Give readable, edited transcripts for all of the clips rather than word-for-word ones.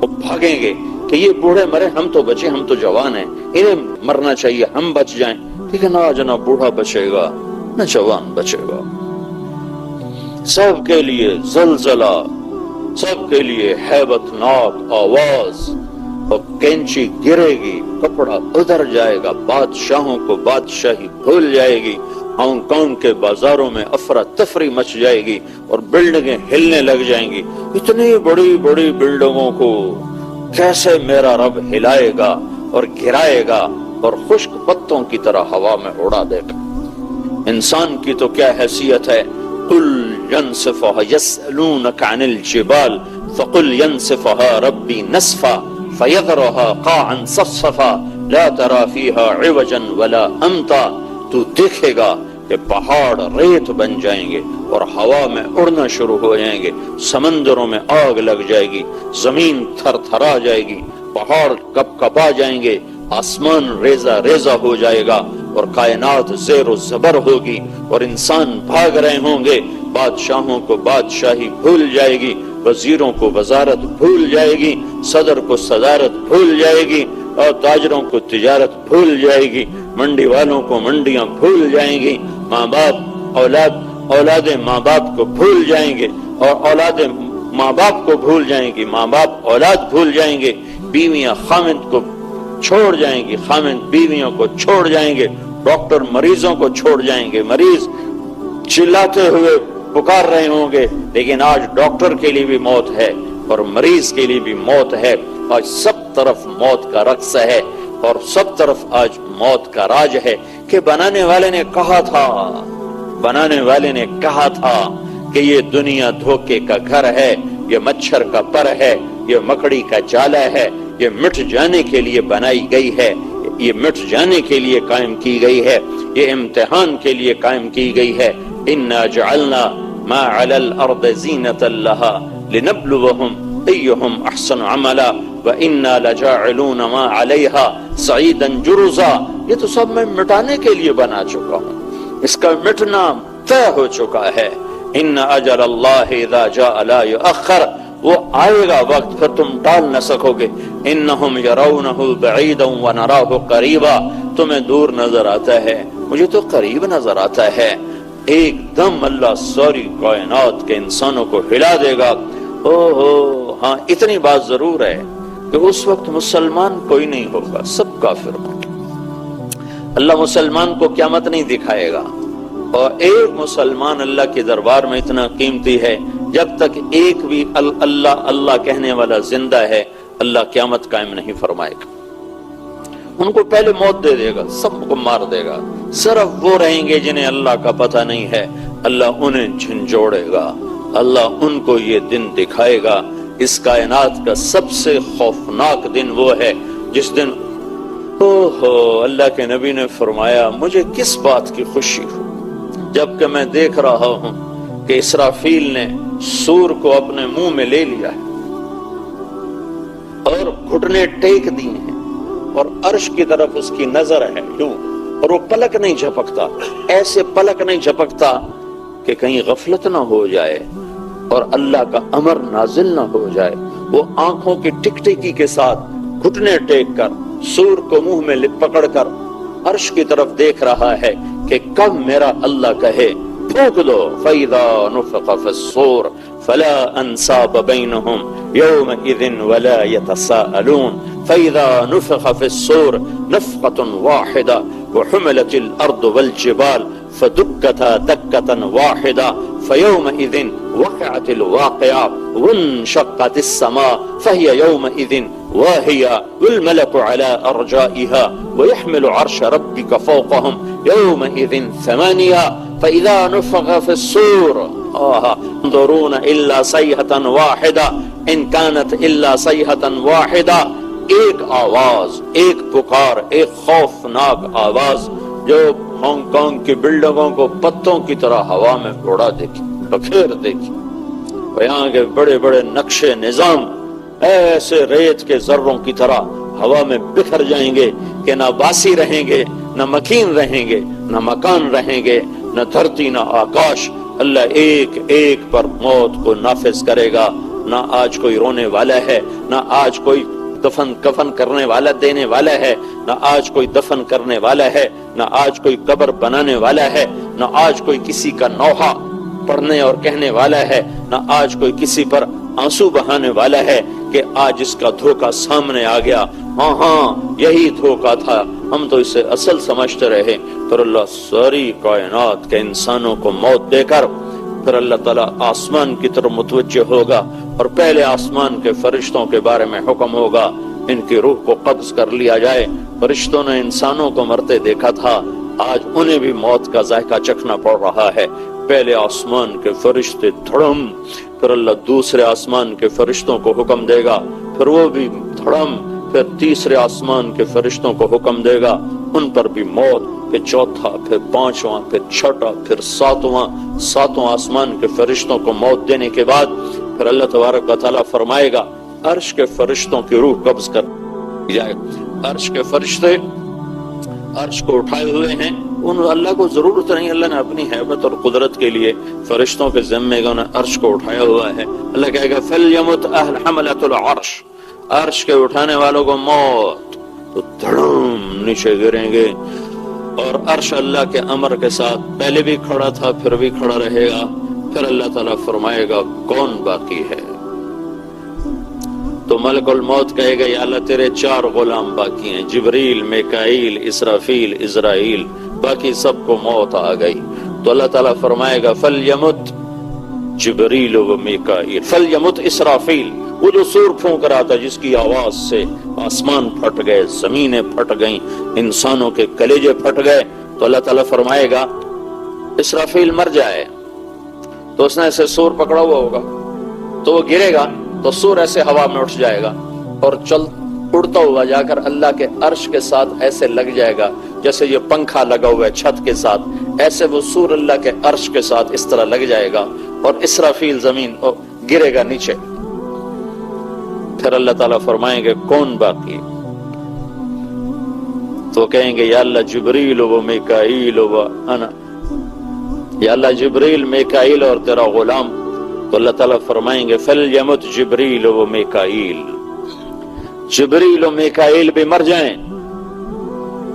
وہ بھاگیں گے کہ یہ بوڑھے مرے، ہم تو بچے، ہم تو جوان ہیں، انہیں مرنا چاہیے، ہم بچ جائیں۔ لیکن آج نہ بوڑھا بچے گا نہ جوان بچے گا، سب کے لیے زلزلہ، سب کے لیے ہیبت ناک آواز، اور کینچی گرے گی، کپڑا ادھر جائے گا، بادشاہوں کو بادشاہی بھول جائے گی، ہانگ کانگ کے بازاروں میں افراتفری مچ جائے گی اور بلڈنگیں ہلنے لگ جائیں گی۔ اتنی بڑی بڑی بلڈنگوں کو کیسے میرا رب ہلائے گا اور گرائے گا اور خشک پتوں کی طرح ہوا میں اڑا دے گا۔ انسان کی تو کیا حیثیت ہے؟ قل ينسفها يسألونك عن الجبال فقل ينسفها ربي نسفا فيذرها قاعا صفصفا لا ترى فيها عوجا ولا امتا۔ تو دیکھے گا کہ پہاڑ ریت بن جائیں گے اور ہوا میں اڑنا شروع ہو جائیں گے، سمندروں میں آگ لگ جائے گی، زمین تھر تھرا جائے گی، پہاڑ کپ کپا جائیں گے، آسمان ریزہ ریزہ ہو جائے گا اور کائنات زیر و زبر ہوگی اور انسان بھاگ رہے ہوں گے، بادشاہوں کو بادشاہی بھول جائے گی، وزیروں کو وزارت بھول جائے گی، صدر کو صدارت بھول جائے گی، اور تاجروں کو تجارت بھول جائے گی، منڈی والوں کو منڈیاں بھول جائیں گی، ماں باپ اولادیں ماں باپ کو بھول جائیں گے اور اولادیں ماں باپ کو بھول جائیں گی، ماں باپ اولاد بھول جائیں گے، بیویاں خامند کو چھوڑ جائیں گی، خامند بیویوں کو چھوڑ جائیں گے، ڈاکٹر مریضوں کو چھوڑ جائیں گے، مریض چلاتے ہوئے پکار رہے ہوں گے، لیکن آج ڈاکٹر کے لیے بھی موت ہے اور مریض کے لیے بھی موت ہے، آج سب طرف موت کا رقص ہے اور سب طرف آج موت کا راج ہے کہ بنانے والے نے کہا تھا کہ یہ دنیا دھوکے کا گھر ہے، یہ مچھر کا پر ہے، یہ مکڑی کا جالا ہے، یہ مٹ جانے کے لیے بنائی گئی ہے، یہ مٹ جانے کے لیے قائم کی گئی ہے، یہ امتحان کے لیے قائم کی گئی ہے۔ اِنَّا جَعَلْنَا مَا عَلَى الْأَرْضِ زِينَةً لَهَا لِنَبْلُوَهُمْ أَيُّهُمْ أَحْسَنُ عَمَلًا وَإِنَّا لَجَاعِلُونَ مَا عَلَيْهَا صَعِيدًا جُرُزًا۔ یہ تو سب میں مٹانے کے لیے بنا چکا ہوں، اس کا مٹنا طے ہو چکا ہے۔ إِنَّ أَجَلَ اللَّهِ إِذَا جَاءَ لَا يُؤَخَّرُ، وہ آئے گا وقت پھر تم ٹال نہ سکو گے۔ انہم یرونہ بعیدا ونراہ قریبا، تمہیں دور نظر آتا ہے، مجھے تو قریب نظر آتا ہے۔ ایک دم اللہ ساری کائنات کے انسانوں کو ہلا دے گا۔ ہاں اتنی بات ضرور ہے کہ اس وقت مسلمان کوئی نہیں ہوگا، سب کافر ہوں گے۔ اللہ مسلمان کو قیامت نہیں دکھائے گا، اور ایک مسلمان اللہ کے دربار میں اتنا قیمتی ہے، جب تک ایک بھی اللہ اللہ کہنے والا زندہ ہے اللہ قیامت قائم نہیں فرمائے گا۔ ان کو پہلے موت دے دے گا، سب کو مار دے گا، صرف وہ رہیں گے جنہیں اللہ کا پتہ نہیں ہے، اللہ انہیں جھنجھوڑے گا، اللہ ان کو یہ دن دکھائے گا۔ اس کائنات کا سب سے خوفناک دن وہ ہے جس دن اللہ کے نبی نے فرمایا مجھے کس بات کی خوشی ہو جبکہ میں دیکھ رہا ہوں کہ اسرافیل نے سور کو اپنے منہ میں لے لیا ہے اور گھٹنے ٹیک دیے ہیں اور عرش کی طرف اس کی نظر ہے یوں، اور وہ پلک نہیں جھپکتا، ایسے پلک نہیں جھپکتا کہ کہیں غفلت نہ ہو جائے اور اللہ کا امر نازل نہ ہو جائے۔ وہ آنکھوں کی ٹک ٹکی کے ساتھ گھٹنے ٹیک کر سور کو منہ میں پکڑ کر عرش کی طرف دیکھ رہا ہے کہ کب میرا اللہ کہے پھونک دو، فَإِذَا نُفِخَ فِي الصُّورِ فَلَا أَنْسَابَ بَيْنَهُمْ يَوْمَئِذٍ وَلَا يَتَسَاءَلُونَ فَإِذَا نُفِخَ فِي الصُّورِ نَفْخَةٌ وَاحِدَةٌ وَحُمِلَتِ الْأَرْضُ وَالْجِبَالُ فَدُكَّتَا دَكَّةً وَاحِدَةً فَيَوْمَئِذٍ وَقَعَتِ الْوَاقِعَةُ وَانشَقَّتِ السَّمَاءُ فَهِيَ يَوْمَئِذٍ واهية والملك على أرجائها ويحمل عرش ربك فوقهم يومئذ ثمانية فإذا نفخ في الصور انظرون إلا صيحة واحدة إن كانت إلا صيحة واحدة، ایک آواز، ایک پکار، ایک خوفناک آواز جو ہانگ کانگ کی بلڈنگوں کو پتوں کی طرح ہوا میں اڑا دے گی، بکھیر دے گی، اور یہاں کے بڑے بڑے نقشے نظام ایسے ریت کے ذروں کی طرح ہوا میں بکھر جائیں گے کہ نہ باسی رہیں گے، نہ مکین رہیں گے، نہ مکان رہیں گے، نہ دھرتی نہ آکاش۔ اللہ ایک ایک پر موت کو نافذ کرے گا، نہ آج کوئی رونے والا ہے، نہ آج کوئی کفن کرنے والا دینے والا ہے، نہ آج کوئی دفن کرنے والا ہے، نہ آج کوئی قبر بنانے والا ہے، نہ آج کوئی کسی کا نوحہ پڑھنے اور کہنے والا ہے، نہ آج کوئی کسی پر آنسو بہانے والا ہے کہ آج اس کا دھوکہ سامنے آ گیا، ہاں یہی دھوکہ تھا، ہم تو اسے اصل سمجھتے رہے۔ پھر اللہ ساری کائنات کے انسانوں کو موت دے کر پھر اللہ تعالیٰ آسمان کی طرف متوجہ ہوگا اور پہلے آسمان کے فرشتوں کے بارے میں حکم ہوگا ان کی روح کو قبض کر لیا جائے۔ فرشتوں نے انسانوں کو مرتے دیکھا تھا، آج انہیں بھی موت کا ذائقہ چکھنا پڑ رہا ہے۔ پہلے آسمان کے فرشتے دھڑم، پھر اللہ دوسرے آسمان کے فرشتوں کو حکم دے گا، پھر وہ بھی دھڑم، پھر تیسرے آسمان کے فرشتوں کو حکم دے گا، ان پر بھی موت، پھر چوتھا، پھر پانچواں، پھر چھٹا، پھر ساتواں آسمان کے فرشتوں کو موت دینے کے بعد پھر اللہ تبارک و تعالیٰ فرمائے گا عرش کے فرشتوں کی روح قبض کر جائے۔ عرش کے فرشتے عرش کو اٹھائے ہوئے ہیں، ان اللہ کو ضرورت نہیں، اللہ نے اپنی حیبت اور قدرت کے لیے فرشتوں کے ذمے کا انہیں عرش کو اٹھایا ہوا ہے۔ اللہ کہے گا فَلْيَمُتْ أَهْلُ حَمَلَةُ الْعَرْشِ، عرش کے اٹھانے والوں کو موت، تو دھڑم نیچے گریں گے، اور عرش اللہ کے امر کے ساتھ پہلے بھی کھڑا تھا پھر بھی کھڑا رہے گا۔ پھر اللہ تعالیٰ فرمائے گا کون باقی ہے؟ تو ملک الموت کہے گا یا اللہ تیرے 4 غلام باقی ہیں، جبریل، میکائیل، اسرافیل، عزرائیل، باقی سب کو موت آ گئی۔ تو اللہ تعالیٰ فرمائے گا فَلْيَمُتْ جبریل و میکائیل، فَلْيَمُتْ اسرافیل، وہ جو سور پھونک رہا تھا جس کی آواز سے آسمان پھٹ گئے، زمینیں پھٹ گئیں، انسانوں کے کلیجے پھٹ گئے، تو اللہ تعالیٰ فرمائے گا اسرافیل مر جائے، تو اس نے ایسے سور پکڑا ہوا ہوگا تو وہ گرے گا تو سور ایسے ہوا میں اٹھ جائے گا اور اڑتا ہوا جا کر اللہ کے عرش کے ساتھ ایسے لگ جائے گا جیسے یہ پنکھا لگا ہوا ہے چھت کے ساتھ، ایسے وہ سور اللہ کے عرش کے ساتھ اس طرح لگ جائے گا اور اسرافیل زمین گرے گا نیچے۔ پھر اللہ تعالیٰ فرمائیں گے کون باقی؟ تو کہیں گے یا اللہ جبریل و میکائیل و انا، یا اللہ جبریل، میکائیل اور تیرا غلام۔ تو اللہ تعالیٰ فرمائیں گے فَلْيَمُتْ جبریل و میکائیل، جبریل و میکائیل بھی مر جائیں،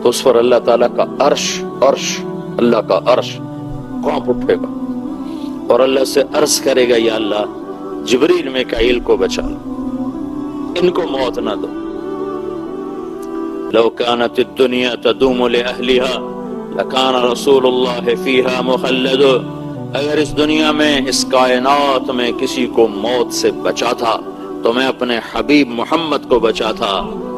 تو اس پر اللہ تعالیٰ کا عرش اللہ کا عرش کانپ اٹھے گا اور اللہ سے عرض کرے گا یا اللہ جبریل میکائیل کو بچا لو، ان کو موت نہ دو۔ لو كانت الدنيا تدوم لأهلها لكان رسول الله فيها مخلد، اگر اس دنیا میں اس کائنات میں کسی کو موت سے بچا تھا تو میں اپنے حبیب محمد کو بچا تھا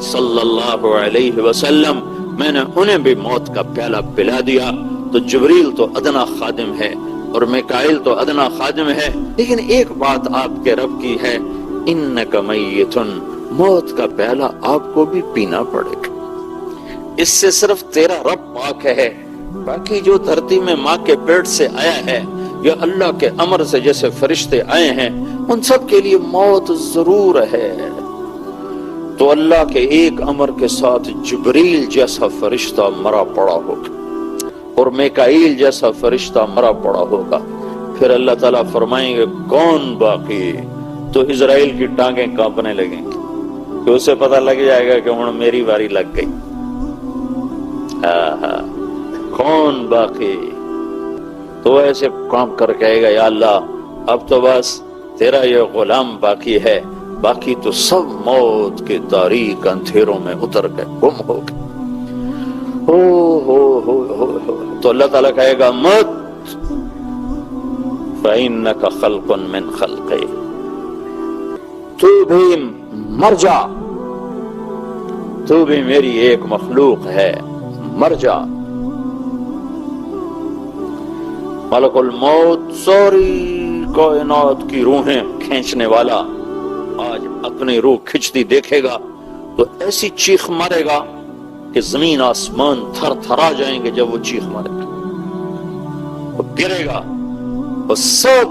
صلی اللہ علیہ وسلم، میں نے انہیں بھی موت کا پیالہ پلا دیا۔ تو جبریل تو ادنا خادم ہے اور میکائیل تو ادنا خادم ہے، لیکن ایک بات آپ کے رب کی ہے انک میتن، موت کا پیالہ آپ کو بھی پینا پڑے گا، اس سے صرف تیرا رب پاک ہے، باقی جو دھرتی میں ماں کے پیٹ سے آیا ہے یا اللہ کے امر سے جیسے فرشتے آئے ہیں ان سب کے لیے موت ضرور ہے۔ تو اللہ کے ایک امر کے ساتھ جبریل جیسا فرشتہ مرا پڑا ہوگا اور میکائیل جیسا فرشتہ مرا پڑا ہوگا۔ پھر اللہ تعالیٰ فرمائیں گے کون باقی؟ تو اسرائیل کی ٹانگیں کانپنے لگیں گی کہ اسے پتہ لگ جائے گا کہ ہن میری باری لگ گئی۔ کون باقی؟ تو ایسے کام کر کہے گا یا اللہ اب تو بس تیرا یہ غلام باقی ہے، باقی تو سب موت کے تاریک اندھیروں میں اتر گئے، گم ہو گئے۔ تو اللہ تعالیٰ کہے گا مت فَإِنَّكَ خَلْقٌ مِّن خَلْقِي، تو بھی مر جا، تو بھی میری ایک مخلوق ہے، مر جا۔ ملک الموت ساری کائنات کی روحیں کھینچنے والا آج اپنی روح کھچتی دیکھے گا تو ایسی چیخ مارے گا کہ زمین آسمان تھر تھرا جائیں گے جب وہ چیخ مارے گا، وہ گرے گا اور سب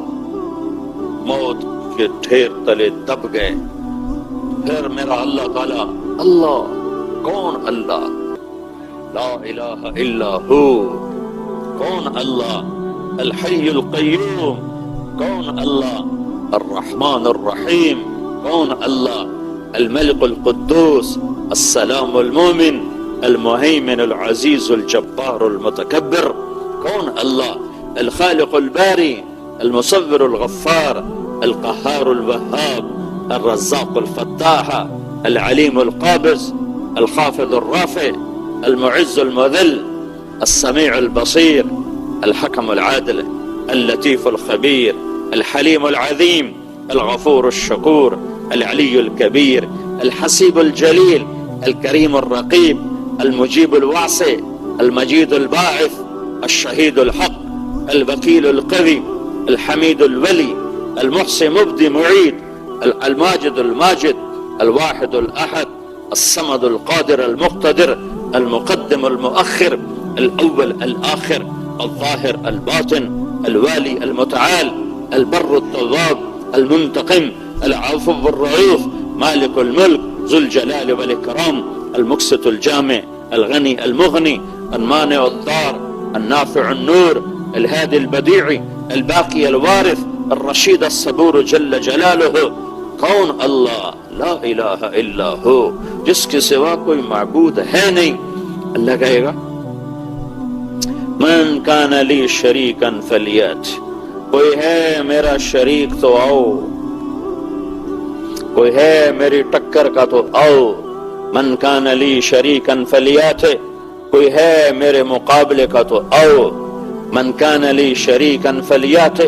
موت کے ڈھیر تلے دب گئے۔ پھر میرا اللہ تعالی، اللہ کون؟ اللہ لا الہ الا ہو، کون اللہ؟ الحی القیوم، کون اللہ؟ الرحمن الرحیم، کون اللہ؟ الملك القدوس السلام المؤمن المهيمن العزيز الجبار المتكبر. کون؟ اللہ الخالق الباري المصور الغفار القهار الوهاب الرزاق الفتاح العليم القابض الخافض الرافع المعز المذل السميع البصير الحكم العادل اللطيف الخبير الحليم العظيم الغفور الشكور العلي الكبير الحسيب الجليل الكريم الرقيب المجيب الواسع المجيد الباعث الشهيد الحق الوكيل القوي الحميد الولي المحصي مبدي معيد الماجد الماجد الواحد الأحد الصمد القادر المقتدر المقدم المؤخر الأول الآخر الظاهر الباطن الوالي المتعال البر التواب المنتقم العفو الرؤوف مالك الملك ذو الجلال والإكرام المقسط الجامع الغني المغني المانع الضار النافع النور الهادي البديع الباقي الوارث الرشيد الصبور جل جلاله. کون؟ اللہ لا الہ الا ہو، جس کے سوا کوئی معبود ہے نہیں. اللہ کہے گا من کان لی شریکا فلیات، کوئی ہے میرا شریک تو آؤ، کوئی ہے میری ٹکر کا تو آؤ. من کان لی شریکا فلیات، کوئی ہے میرے مقابلے کا تو آؤ. من کان لی شریکا فلیات،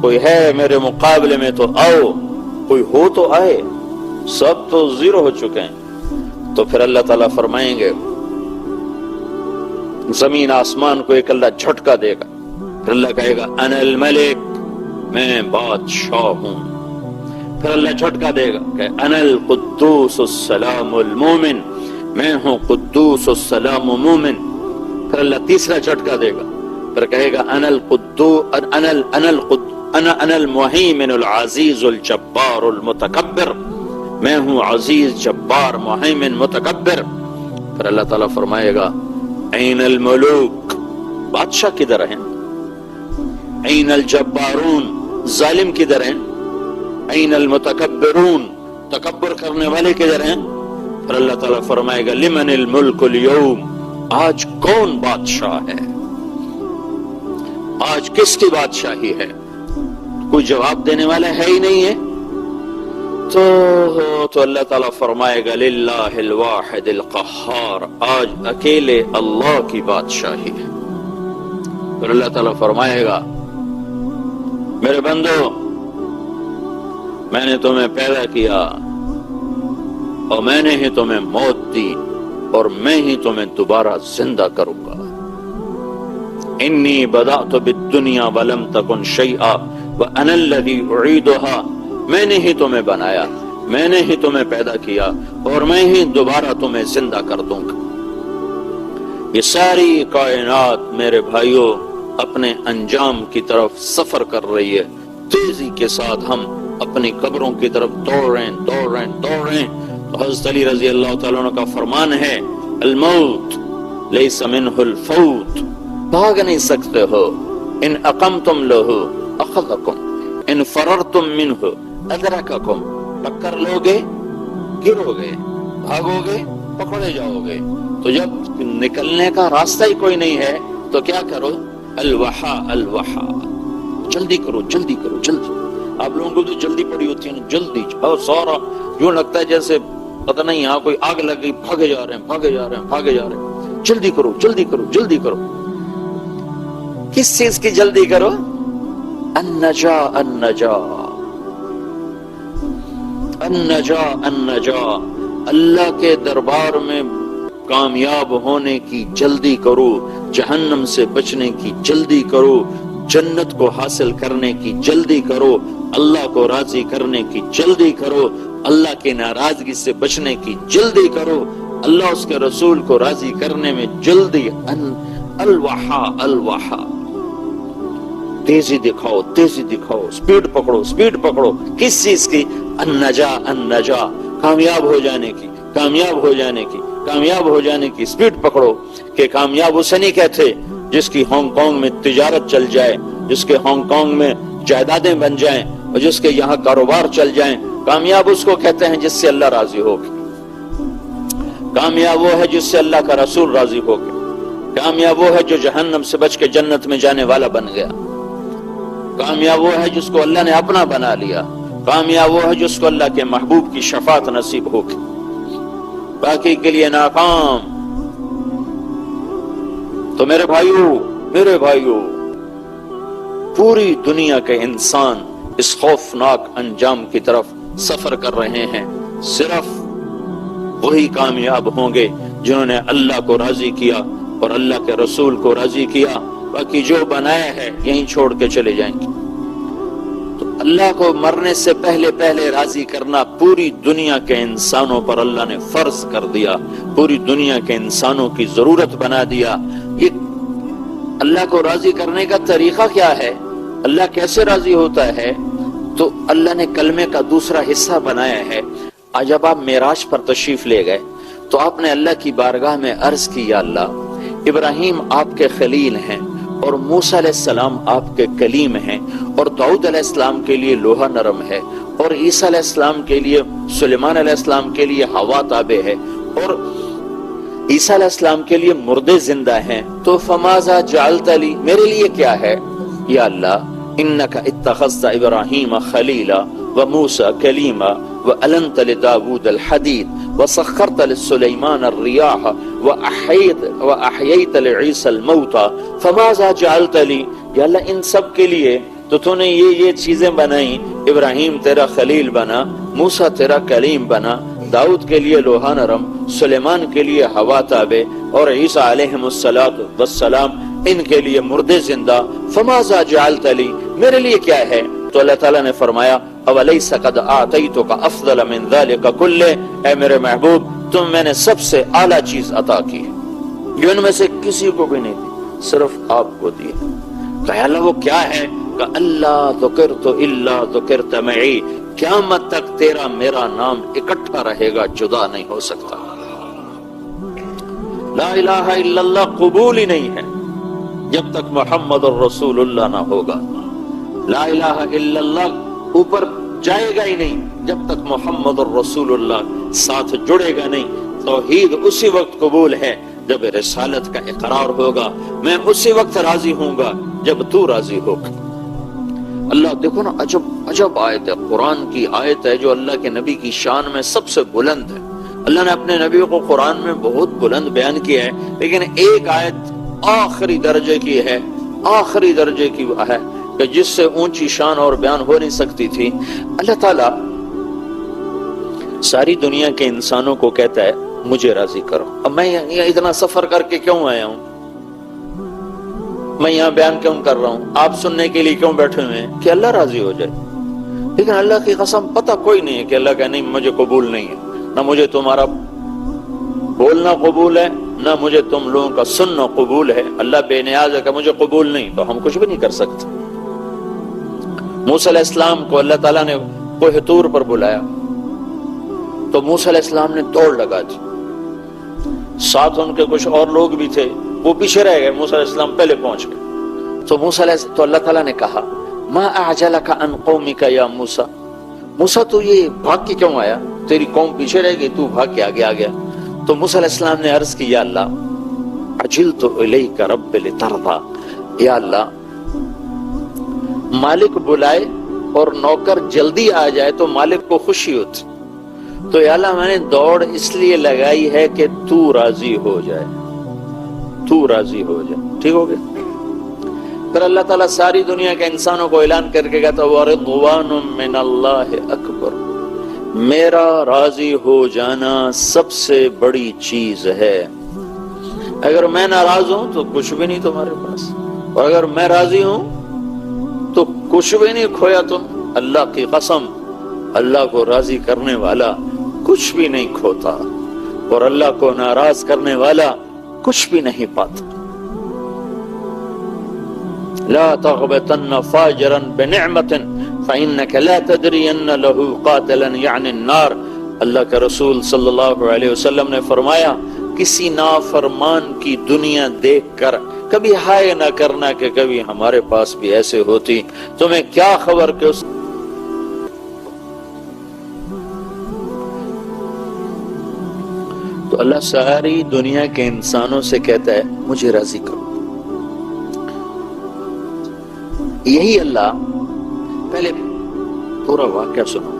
کوئی ہے میرے مقابلے میں تو آؤ. کوئی ہو تو آئے، سب تو زیرو ہو چکے ہیں. تو پھر اللہ تعالیٰ فرمائیں گے زمین آسمان کو ایک اللہ جھٹکا دے گا. پھر اللہ کہے گا انا الملک، میں بادشاہ ہوں. پھر اللہ جھٹکا دے گا کہ انا القدوس السلام المومن، میں ہوں قدوس السلام مومن. پھر اللہ تیسرا جھٹکا دے گا، پھر کہے گا انا المہیمن العزیز الجبار المتکبر، میں ہوں عزیز جبار مہیمن متکبر. پھر اللہ تعالیٰ فرمائے گا این الملوک، بادشاہ کدھر ہیں؟ این الجبارون، ظالم کدھر ہیں؟ این المتکبرون، تکبر کرنے والے کدھر ہیں؟ پھر اللہ تعالیٰ فرمائے گا لمن الملک اليوم، آج کون بادشاہ ہے؟ آج کس کی بادشاہی ہے؟ کوئی جواب دینے والا ہے ہی نہیں ہے. تو اللہ تعالیٰ فرمائے گا للہ الواحد القہار، آج اکیلے اللہ کی بادشاہی ہے. پھر اللہ تعالیٰ فرمائے گا میرے بندو، میں نے تمہیں پیدا کیا اور میں نے ہی تمہیں موت دی اور میں ہی تمہیں دوبارہ زندہ کروں گا. انی بدأت بالدنیا ولم تکن شیئا وَأَنَا الَّذِي أُعِيدُهَا، میں نے ہی تمہیں بنایا، میں نے ہی تمہیں پیدا کیا اور میں ہی دوبارہ تمہیں زندہ کر دوں گا. یہ ساری کائنات میرے بھائیوں اپنے انجام کی طرف سفر کر رہی ہے. تیزی کے ساتھ ہم اپنی قبروں کی طرف دوڑ رہے ہیں. تو حضرت علی رضی اللہ تعالیٰ عنہ کا فرمان ہے الموت لیس منہ الفوت، بھاگ نہیں سکتے ہو. ان اقمتم لہ اخذکم، ان فررتم منہ ادرککم، ٹکر لو گے گرو گے، بھاگو گے پکڑے جاؤ گے. تو جب نکلنے کا راستہ ہی کوئی نہیں ہے تو کیا کرو؟ الوحا الوحا، جلدی کرو جلدی کرو جلدی. آپ لوگوں کو تو جلدی پڑی ہوتی ہے نا، جلدی اور سارا یوں لگتا ہے جیسے پتہ نہیں یہاں کوئی آگ لگی، بھاگے جا رہے ہیں. جلدی کرو جلدی کرو جلدی کرو. کس چیز کی جلدی کرو؟ النجا النجا النجا النجا، اللہ کے دربار میں کامیاب ہونے کی جلدی کرو، جہنم سے بچنے کی جلدی کرو، جنت کو حاصل کرنے کی جلدی کرو، اللہ کو راضی کرنے کی جلدی کرو، اللہ کی ناراضگی سے بچنے کی جلدی کرو، اللہ اس کے رسول کو راضی کرنے میں جلدی. الوحا الوحا، تیزی دکھاؤ تیزی دکھاؤ، سپیڈ پکڑو سپیڈ پکڑو. کس چیز کی؟ النجا النجا، کامیاب ہو جانے کی، کامیاب ہو جانے کی، کامیاب ہو جانے کی سپیڈ پکڑو. کہ کامیاب اسے نہیں کہتے جس کی ہانگ کانگ میں تجارت چل جائے، جس کے ہانگ کانگ میں جائیدادیں بن جائیں اور جس کے یہاں کاروبار چل جائیں. کامیاب اس کو کہتے ہیں جس سے اللہ راضی ہو گیا، کامیاب وہ ہے جس سے اللہ کا رسول راضی ہو گیا، کامیاب وہ ہے جو جہنم سے بچ کے جنت میں جانے والا بن گیا، کامیاب وہ ہے جس کو اللہ نے اپنا بنا لیا، کامیاب وہ ہے جس کو اللہ کے محبوب کی شفاعت نصیب ہوگی، باقی کے لیے ناکام۔ تو میرے بھائیوں پوری دنیا کے انسان اس خوفناک انجام کی طرف سفر کر رہے ہیں، صرف وہی کامیاب ہوں گے جنہوں نے اللہ کو راضی کیا اور اللہ کے رسول کو راضی کیا، باقی جو بنایا ہے یہیں چھوڑ کے چلے جائیں گے۔ تو اللہ کو مرنے سے پہلے راضی کرنا پوری دنیا کے انسانوں پر اللہ نے فرض کر دیا، پوری دنیا کے انسانوں کی ضرورت بنا دیا۔ یہ اللہ کو راضی کرنے کا طریقہ کیا ہے، اللہ کیسے راضی ہوتا ہے؟ تو اللہ نے کلمے کا دوسرا حصہ بنایا ہے۔ آج جب آپ معراج پر تشریف لے گئے تو آپ نے اللہ کی بارگاہ میں عرض کی، یا اللہ ابراہیم آپ کے خلیل ہیں اور موسیٰ علیہ السلام آپ کے کلیم ہیں، اور داؤد علیہ السلام کے لیے لوہا نرم ہے، اور عیسیٰ علیہ السلام کے لیے، سلیمان علیہ السلام کے لیے ہوا تابع ہے، اور عیسیٰ علیہ السلام کے لیے مردے زندہ ہیں، تو فماذا جعلت لی، میرے لیے کیا ہے؟ یا اللہ انک اتخذت ابراہیم خلیلا وموسیٰ کلیما وَأَلَنْتَ لِدَاوُودَ الْحَدِيدَ وَسَخَّرْتَ لِسُلَيْمَانَ الرِّيَاحَ وَأَحْيَيْتَ لِعِيسَى الْمَوْتَى فَمَاذَا جَعَلْتَ لِي، یا اللہ ان سب کے لیے تو نے یہ چیزیں بنائیں، ابراہیم تیرا خلیل بنا، موسیٰ تیرا کلیم بنا، داؤد کے لیے لوہا نرم، سلیمان کے لیے ہوا تابع، اور عیسیٰ علیہ السلام ان کے لیے مردے زندہ، فماذا جعلت لی، میرے لیے کیا ہے؟ تو اللہ تعالیٰ نے فرمایا اولیس قد اعطیتک افضل من ذلک کلہ، اے میرے محبوب تم میں نے سب سے اعلیٰ چیز عطا کی ہے جو ان میں سے کسی کو بھی نہیں دی، صرف آپ کو دی۔ کہا اللہ وہ کیا ہے؟ کہ اللہ ذکرت الا ذکرت معی، قیامت تک تیرا میرا نام اکٹھا رہے گا، جدا نہیں ہو سکتا۔ لا الہ الا اللہ قبول ہی نہیں ہے جب تک محمد الرسول اللہ نہ ہوگا، لا الہ الا اللہ اوپر جائے گا ہی نہیں جب تک محمد الرسول اللہ ساتھ جڑے گا نہیں۔ توحید اسی وقت قبول ہے جب رسالت کا اقرار ہوگا، میں اسی وقت راضی ہوں گا جب تو راضی ہوگا۔ اللہ دیکھو نا، عجب آیت ہے، قرآن کی آیت ہے جو اللہ کے نبی کی شان میں سب سے بلند ہے۔ اللہ نے اپنے نبی کو قرآن میں بہت بلند بیان کیا ہے، لیکن ایک آیت آخری درجے کی ہے کہ جس سے اونچی شان اور بیان ہو نہیں سکتی تھی۔ اللہ تعالیٰ ساری دنیا کے انسانوں کو کہتا ہے مجھے راضی کرو۔ اب میں یہاں اتنا سفر کر کے کیوں آیا ہوں، میں یہاں بیان کیوں کر رہا ہوں، آپ سننے کے لیے کیوں بیٹھے ہوئے ہیں؟ کہ اللہ راضی ہو جائے۔ لیکن اللہ کی قسم پتہ کوئی نہیں ہے کہ اللہ کہ نہیں مجھے قبول نہیں ہے، نہ مجھے تمہارا بولنا قبول ہے، نہ مجھے تم لوگوں کا سننا قبول ہے۔ اللہ بے نیاز ہے کہ مجھے قبول نہیں، تو ہم کچھ بھی نہیں کر سکتے۔ موسیٰ علیہ السلام کو اللہ تعالیٰ نے کوہ طور پر بلایا تو موسیٰ علیہ السلام نے دوڑ لگا دی، ساتھ ان کے کچھ اور لوگ بھی تھے، وہ پیچھے رہ گئے، موسیٰ علیہ السلام پہلے پہنچ گئے۔ تو اللہ تعالیٰ نے کہا ما اعجلک عن قومک یا موسیٰ، موسیٰ تو یہ بھاگ کے کیوں آیا؟ تیری قوم پیچھے رہ گئی، تو بھاگ کے آگے آ گیا۔ تو موسیٰ علیہ السلام نے عرض کی یا اللہ عجلت الیک رب لترضی، یا اللہ مالک بلائے اور نوکر جلدی آ جائے تو مالک کو خوشی ہوتی، تو یا اللہ میں نے دوڑ اس لیے لگائی ہے کہ تو راضی ہو جائے، ٹھیک ہو گیا؟ پھر اللہ تعالیٰ ساری دنیا کے انسانوں کو اعلان کر کے کہتا وَرِضْوَانٌ مِّنَ اللَّهِ أَكْبَرُ، میرا راضی ہو جانا سب سے بڑی چیز ہے۔ اگر میں ناراض ہوں تو کچھ بھی نہیں تمہارے پاس، اور اگر میں راضی ہوں تو کچھ بھی نہیں کھویا تم۔ اللہ کی قسم، اللہ کو راضی کرنے والا کچھ بھی نہیں کھوتا، اور اللہ کو ناراض کرنے والا کچھ بھی نہیں پاتا۔ لا تغبطن فاجرا بنعمة فإنك لا تدري ان له قاتلا يعني النار، اللہ کے رسول صلی اللہ علیہ وسلم نے فرمایا کسی نافرمان کی دنیا دیکھ کر کبھی ہائے نہ کرنا کہ کبھی ہمارے پاس بھی ایسے ہوتی، تمہیں کیا خبر کہ اس تو اللہ ساری دنیا کے انسانوں سے کہتا ہے مجھے راضی کرو. یہی اللہ پہلے پورا واقعہ سنو.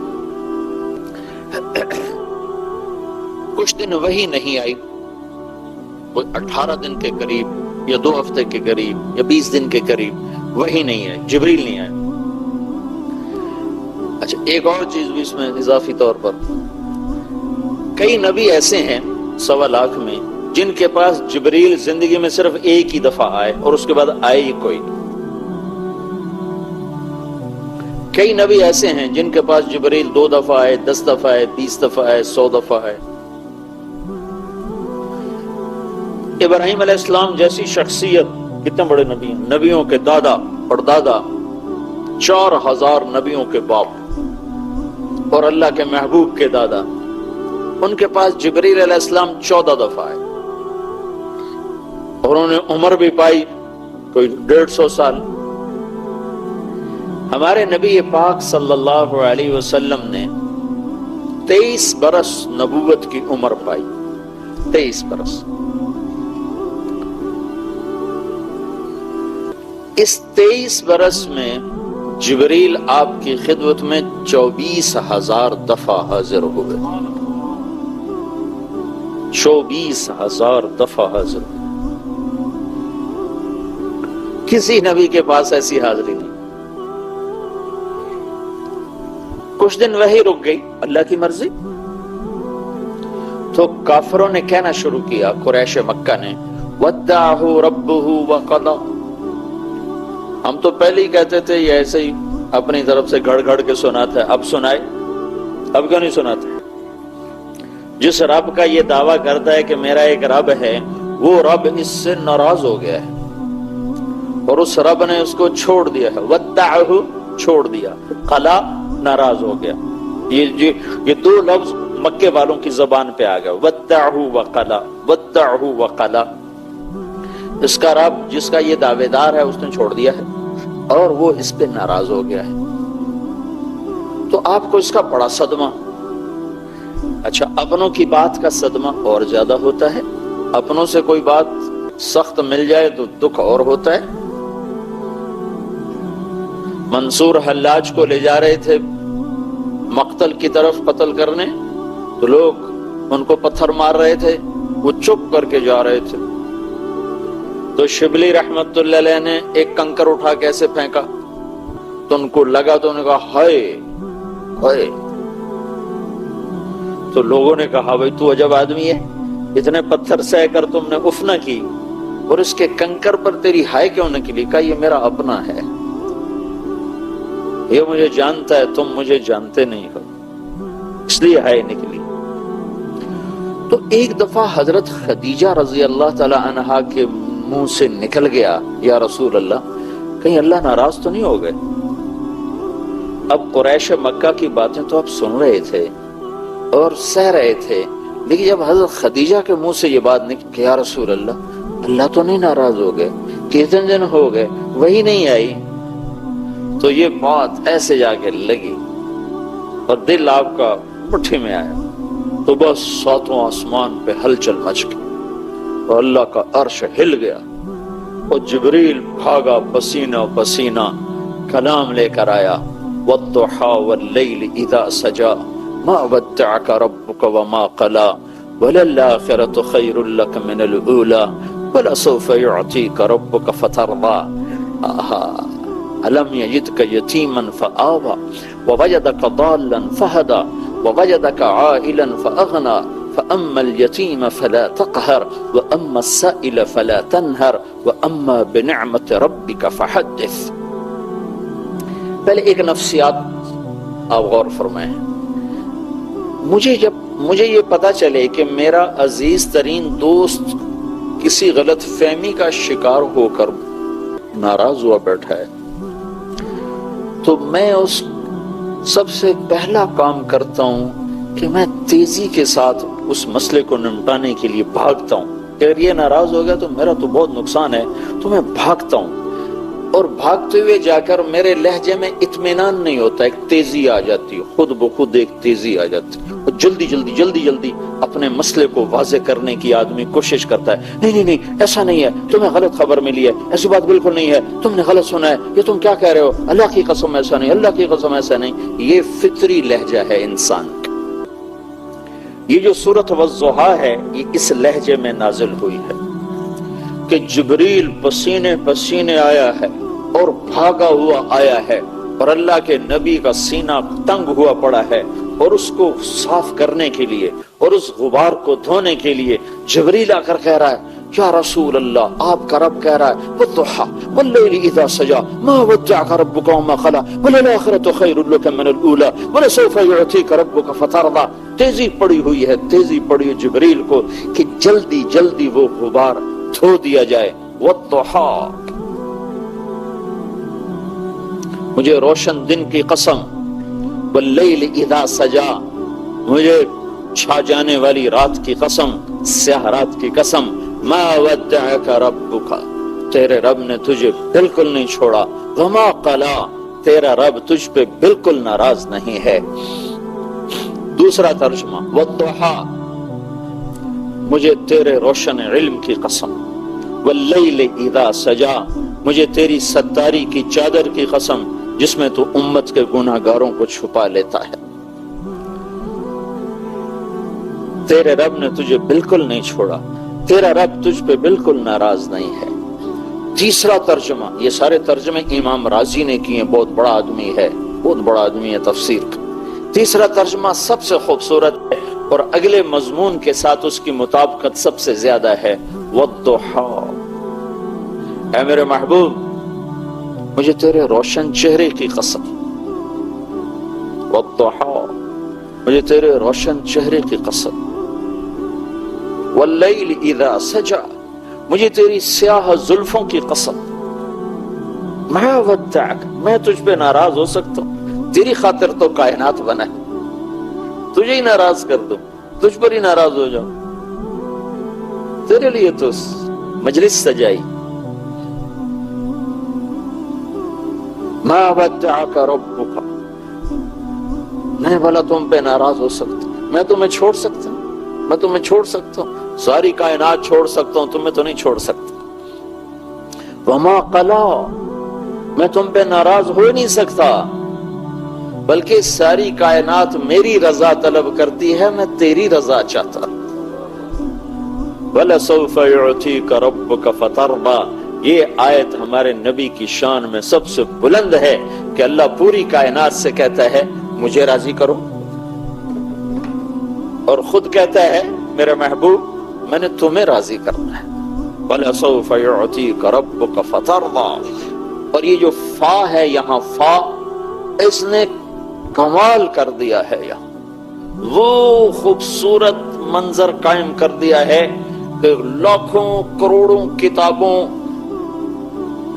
کچھ دن وہی نہیں آئی، وہ 18 دن کے قریب یا 2 ہفتے کے قریب یا 20 دن کے قریب وہی نہیں آئے، جبریل نہیں آئے. اچھا ایک اور چیز بھی اس میں اضافی طور پر، کئی نبی ایسے ہیں 1.25 لاکھ میں جن کے پاس جبریل زندگی میں صرف ایک ہی دفعہ آئے اور اس کے بعد آئے ہی کوئی نہیں. کئی نبی ایسے ہیں جن کے پاس جبریل 2 دفعہ آئے، 10 دفعہ آئے، 20 دفعہ آئے، 100 دفعہ آئے. ابراہیم علیہ السلام جیسی شخصیت، کتنے بڑے نبی ہیں، نبیوں کے دادا اور دادا، 4000 نبیوں کے باپ اور اللہ کے محبوب کے دادا، ان کے پاس جبریل علیہ السلام 14 دفعہ آئے اور انہوں نے عمر بھی پائی کوئی 150 سال. ہمارے نبی پاک صلی اللہ علیہ وسلم نے 23 برس نبوت کی عمر پائی. 23 برس. اس 23 برس میں جبریل آپ کی خدمت میں 24,000 دفعہ حاضر ہوئے. 24,000 دفعہ حاضر ہوئے. کسی نبی کے پاس ایسی حاضری نہیں. کچھ دن وہی رک گئی، اللہ کی مرضی. تو کافروں نے کہنا شروع کیا، قریش مکہ نے، وَدَّعَهُ رَبُّهُ وَقَضَى. ہم تو پہلے ہی کہتے تھے یہ ایسے ہی اپنی طرف سے گھڑ گھڑ کے سناتا ہے، اب سنائے. اب کیوں نہیں سناتے؟ جس رب کا یہ دعویٰ کرتا ہے کہ میرا ایک رب ہے، وہ رب اس سے ناراض ہو گیا ہے اور اس رب نے اس کو چھوڑ دیا ہے. وَدَّعَهُ چھوڑ دیا، قَلَا ناراض ہو گیا. یہ 2 لفظ مکے والوں کی زبان پہ آ گیا، وَدَّعَهُ وَقَلَا، وَدَّعَهُ وَقَلَا. اس کا رب جس کا یہ دعوے دار ہے اس نے چھوڑ دیا ہے اور وہ اس پہ ناراض ہو گیا ہے. تو آپ کو اس کا بڑا صدمہ. اچھا اپنوں کی بات کا صدمہ اور زیادہ ہوتا ہے. اپنوں سے کوئی بات سخت مل جائے تو دکھ اور ہوتا ہے. منصور حلاج کو لے جا رہے تھے مقتل کی طرف قتل کرنے، تو لوگ ان کو پتھر مار رہے تھے، وہ چپ کر کے جا رہے تھے. تو شبلی رحمت اللہ علیہ نے ایک کنکر اٹھا کے ایسے پھینکا تو ان کو لگا، تو انہوں نے کہا ہائے ہائے. تو لوگوں نے کہا بھائی تو عجب آدمی ہے، اتنے پتھر سہ کر تم نے اف نہ کی اور اس کے کنکر پر تیری ہائے کیوں نہ کلی؟ کہا یہ میرا اپنا ہے، یہ مجھے جانتا ہے، تم مجھے جانتے نہیں ہو، اس لیے ہائے نکلی. تو ایک دفعہ حضرت خدیجہ رضی اللہ تعالی عنہا کے منہ سے نکل گیا، یا رسول اللہ کہیں اللہ ناراض تو نہیں ہو گئے؟ اب قریش مکہ کی باتیں تو آپ سن رہے تھے اور سہ رہے تھے، لیکن جب حضرت خدیجہ کے منہ سے یہ بات نکلی کہ یا رسول اللہ اللہ تو نہیں ناراض ہو گئے، کتنے دن ہو گئے وہی نہیں آئی، تو یہ بات ایسے جا کے لگی اور دل آپ کا مٹھی میں آیا. تو بس 7واں آسمان پہ ہلچل مچ گئی اور اللہ کا عرش ہل گیا اور جبریل بھاگا پسینہ پسینہ، کلام لے کر آیا، والضحى والليل اذا سجى ما ودعك ربك وما قلى وللآخرة خير لك من الأولى ولسوف يعطيك ربك فترضى ألم يجدك يتيما فآوى ووجدك ضالا فهدى ووجدك عائلا فأغنى فأما اليتيم فلا تقهر وأما السائل فلا تنهر وأما بنعمة ربك فحدث. پہلے ایک نفسیات آپ غور فرمائیں. مجھے یہ پتا چلے کہ میرا عزیز ترین دوست کسی غلط فہمی کا شکار ہو کر ناراض ہوا بیٹھا ہے، تو میں اس سب سے پہلا کام کرتا ہوں کہ میں تیزی کے ساتھ اس مسئلے کو نمٹانے کے لیے بھاگتا ہوں. اگر یہ ناراض ہو گیا تو میرا تو بہت نقصان ہے، تو میں بھاگتا ہوں. اور بھاگتے ہوئے جا کر میرے لہجے میں اطمینان نہیں ہوتا، ایک تیزی آ جاتی، خود بخود ایک تیزی آ جاتی، اور جلدی جلدی جلدی جلدی اپنے مسئلے کو واضح کرنے کی آدمی کوشش کرتا ہے، نہیں ایسا نہیں ہے، تمہیں غلط خبر ملی ہے، ایسی بات بالکل نہیں ہے، تم نے غلط سنا ہے، یہ تم کیا کہہ رہے ہو، اللہ کی قسم ایسا نہیں، اللہ کی قسم ایسا نہیں۔ یہ فطری لہجہ ہے انسان کا۔ یہ جو سورۃ والضحیٰ ہے یہ اس لہجے میں نازل ہوئی ہے کہ جبریل پسینے پسینے آیا ہے اور بھاگا ہوا آیا ہے، اور اللہ کے نبی کا سینہ تنگ ہوا پڑا ہے، اور اس کو صاف کرنے کے لیے اور اس غبار کو دھونے کے لیے جبریل آ کر کہہ رہا ہے، یا رسول اللہ، آپ کا رب کہہ رہا ہے والضحیٰ واللیل اذا سجا ما ودعک ربک وما قلی وللآخرۃ خیر لک من الاولی ولسوف یعطیک ربک فترضی۔ تیزی پڑی ہوئی ہے، تیزی پڑی ہے جبریل کو کہ جلدی جلدی وہ غبار دھو دیا جائے۔ والضحیٰ، مجھے روشن دن کی قسم، واللیل اذا سجا، مجھے چھا جانے والی رات کی قسم، سیاہ رات کی قسم، ما ودعک ربک، تیرے رب نے تجھے بالکل نہیں چھوڑا، وما قلی، تیرا رب تجھ پہ بالکل ناراض نہیں ہے۔ دوسرا ترجمہ، والضحیٰ، مجھے تیرے روشن علم کی قسم، واللیل اذا سجا، مجھے تیری ستاری کی چادر کی قسم جس میں تو امت کے گناہ گاروں کو چھپا لیتا ہے، تیرے رب نے تجھے بالکل نہیں چھوڑا، تیرا رب تجھ پہ بالکل ناراض نہیں ہے۔ تیسرا ترجمہ، یہ سارے ترجمے امام رازی نے کیے، بہت بڑا آدمی ہے، بہت بڑا آدمی ہے تفسیر کا۔ تیسرا ترجمہ سب سے خوبصورت ہے اور اگلے مضمون کے ساتھ اس کی مطابقت سب سے زیادہ ہے، والضحیٰ، اے میرے محبوب، مجھے تیرے روشن چہرے کی قسم، والضحیٰ، مجھے تیرے روشن چہرے کی قسم، واللیل اذا سجا، مجھے تیری سیاہ زلفوں کی قسم، ما ودعک، میں تجھ پہ ناراض ہو سکتا ہوں، تیری خاطر تو کائنات بنا ہے، تجھے ہی ناراض کر دوں، تجھ پر ہی ناراض ہو جاؤں، تیرے لیے تو مجلس سجائی، ما ودعک ربک، میں بھلا تم پہ ناراض ہو سکتا ہوں، میں تمہیں چھوڑ سکتا ہوں، میں تمہیں چھوڑ سکتا ہوں، ساری کائنات چھوڑ سکتا ہوں، تمہیں تو نہیں چھوڑ سکتا۔ وما قلی، میں تم پہ ناراض ہو نہیں سکتا، بلکہ ساری کائنات میری رضا طلب کرتی ہے، میں تیری رضا چاہتا ہوں۔ وَلَسَوْفَ يُعْطِيكَ رَبُّكَ فَتَرْضَىٰ، یہ آیت ہمارے نبی کی شان میں سب سے بلند ہے کہ اللہ پوری کائنات سے کہتا ہے مجھے راضی کرو، اور خود کہتا ہے میرے محبوب میں نے تمہیں راضی کرنا ہے۔ وَلَسَوْفَ يُعْطِيكَ رَبُّكَ فَتَرْضَىٰ، اور یہ جو فا ہے یہاں، فا اس نے کمال کر دیا ہے، یہاں وہ خوبصورت منظر قائم کر دیا ہے کہ لاکھوں کروڑوں کتابوں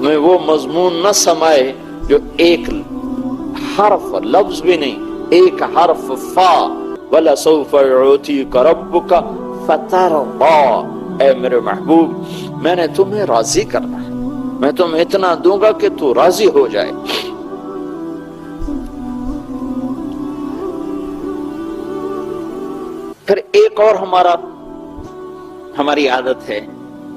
میں وہ مضمون نہ سمائے جو ایک حرف، لفظ بھی نہیں، ایک حرف فا، وَلَسَوْفَ يُعْطِيكَ رَبُّكَ فَتَرْضَىٰ، اے میرے محبوب میں نے تمہیں راضی کرنا ہے، میں تمہیں اتنا دوں گا کہ تو راضی ہو جائے۔ پھر ایک اور ہماری عادت ہے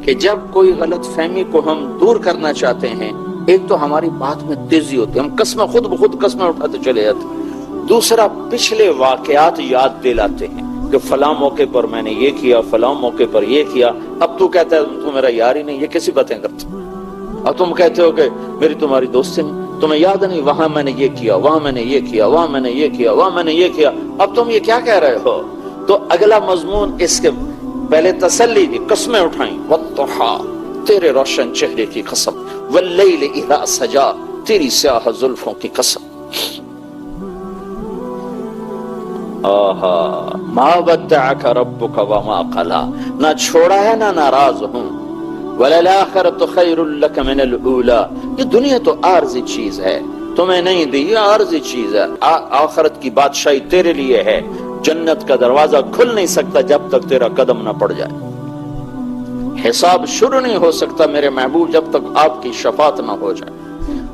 کہ جب کوئی غلط فہمی کو ہم دور کرنا چاہتے ہیں، ایک تو ہماری بات میں تیزی ہوتی ہے، ہم قسمیں خود بخود قسمیں اٹھاتے چلے جاتے ہیں، دوسرا پچھلے واقعات یاد دلاتے ہیں کہ فلاں موقع پر میں نے یہ کیا، فلاں موقع پر یہ کیا، اب تو کہتا ہے تو میرا یار ہی نہیں، یہ کیسی باتیں کرتا، اب تم کہتے ہو کہ میری تمہاری دوستی نہیں، تمہیں یاد نہیں وہاں میں نے یہ کیا، وہاں میں نے یہ کیا، وہاں میں نے یہ کیا، وہاں میں نے یہ کیا، اب تم یہ کیا کہہ رہے ہو؟ تو اگلا مضمون اس کے پہلے تسلی دی، قسمیں اٹھائیں، والضحیٰ، تیرے روشن چہرے کی قسم، واللیل اذا سجا، تیری سیاہ زلفوں کی قسم، ما ودعک ربک وما قلی، نہ چھوڑا ہے نہ ناراض ہوں، وللآخرۃ خیر لک من الاولی، یہ دنیا تو عارضی چیز ہے، تمہیں نہیں دی، یہ عارضی چیز ہے، آخرت کی بادشاہی تیرے لیے ہے، جنت کا دروازہ کھل نہیں سکتا جب تک تیرا قدم نہ پڑ جائے، حساب شروع نہیں ہو سکتا میرے محبوب جب تک آپ کی شفاعت نہ ہو جائے،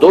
2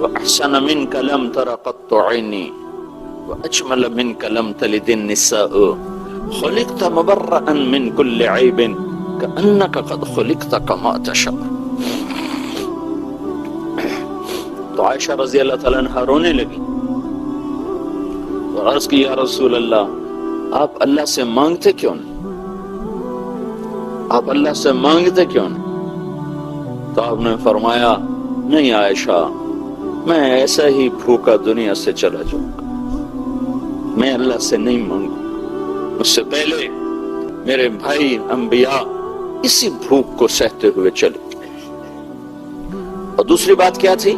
وأحسن منك لم تر قط عيني وأجمل منك لم تلد النساء خلقت مبرأ من كل عيب كأنك قد خلقت كما تشاء. تو عائشہ رضی اللہ تعالیٰ عنہ رونے لگی اور عرض کی یا رسول اللہ آپ اللہ سے مانگتے کیوں نہیں؟ آپ اللہ سے مانگتے کیوں نہیں؟ تو آپ نے فرمایا نہیں عائشہ، میں ایسا ہی بھوکا دنیا سے چلا جاؤں گا، میں اللہ سے نہیں مانگوں. مجھ سے پہلے میرے بھائی انبیاء اسی بھوک کو سہتے ہوئے چلے. اور دوسری بات کیا تھی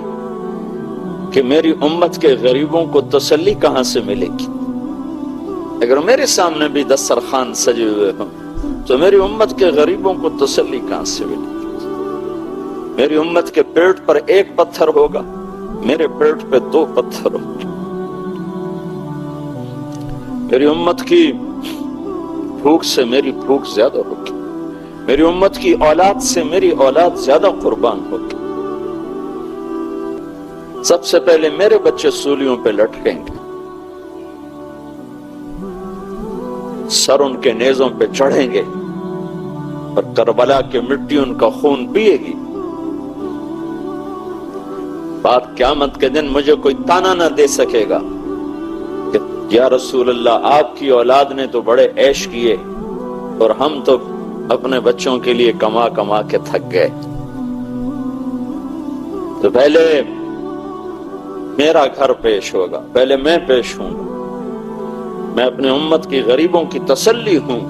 کہ میری امت کے غریبوں کو تسلی کہاں سے ملے گی؟ اگر میرے سامنے بھی دسترخوان سجے ہوئے ہوں تو میری امت کے غریبوں کو تسلی کہاں سے ملے گی؟ میری امت کے پیٹ پر ایک پتھر ہوگا، میرے پیٹ پہ 2 پتھر ہوگا. میری امت کی بھوک سے میری بھوک زیادہ ہوگی، میری امت کی اولاد سے میری اولاد زیادہ قربان ہوگی. سب سے پہلے میرے بچے سولیوں پہ لٹکیں گے، سر ان کے نیزوں پہ چڑھیں گے اور کربلا کی مٹی ان کا خون پیے گی. بعد قیامت کے دن مجھے کوئی تانا نہ دے سکے گا کہ یا رسول اللہ آپ کی اولاد نے تو بڑے عیش کیے اور ہم تو اپنے بچوں کے لیے کما کما کے تھک گئے. تو پہلے میرا گھر پیش ہوگا، پہلے میں پیش ہوں گا. میں اپنے امت کی غریبوں کی تسلی ہوں.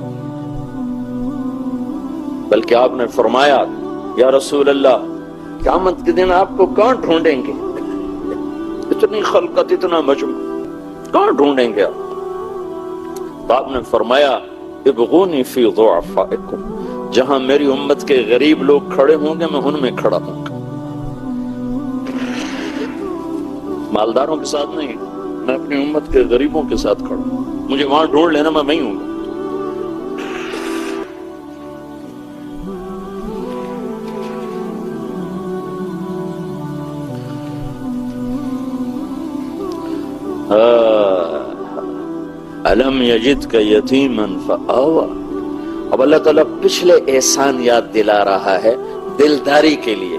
بلکہ آپ نے فرمایا یا رسول اللہ قیامت کے دن آپ کو کہاں ڈھونڈیں گے؟ اتنی خلقت، اتنا مجموع، کہاں ڈھونڈیں گے آپ؟ تو آپ نے فرمایا ابغونی فی ضعفائکم، جہاں میری امت کے غریب لوگ کھڑے ہوں گے میں ان میں کھڑا ہوں گا. مالداروں کے ساتھ نہیں، میں اپنی امت کے غریبوں کے ساتھ کھڑا ہوں. مجھے وہاں ڈھونڈ لینا، میں وہیں ہوں گا. الم یجدک یتیما فآوی. اب اللہ تعالیٰ پچھلے احسان یاد دلا رہا ہے دلداری کے لیے.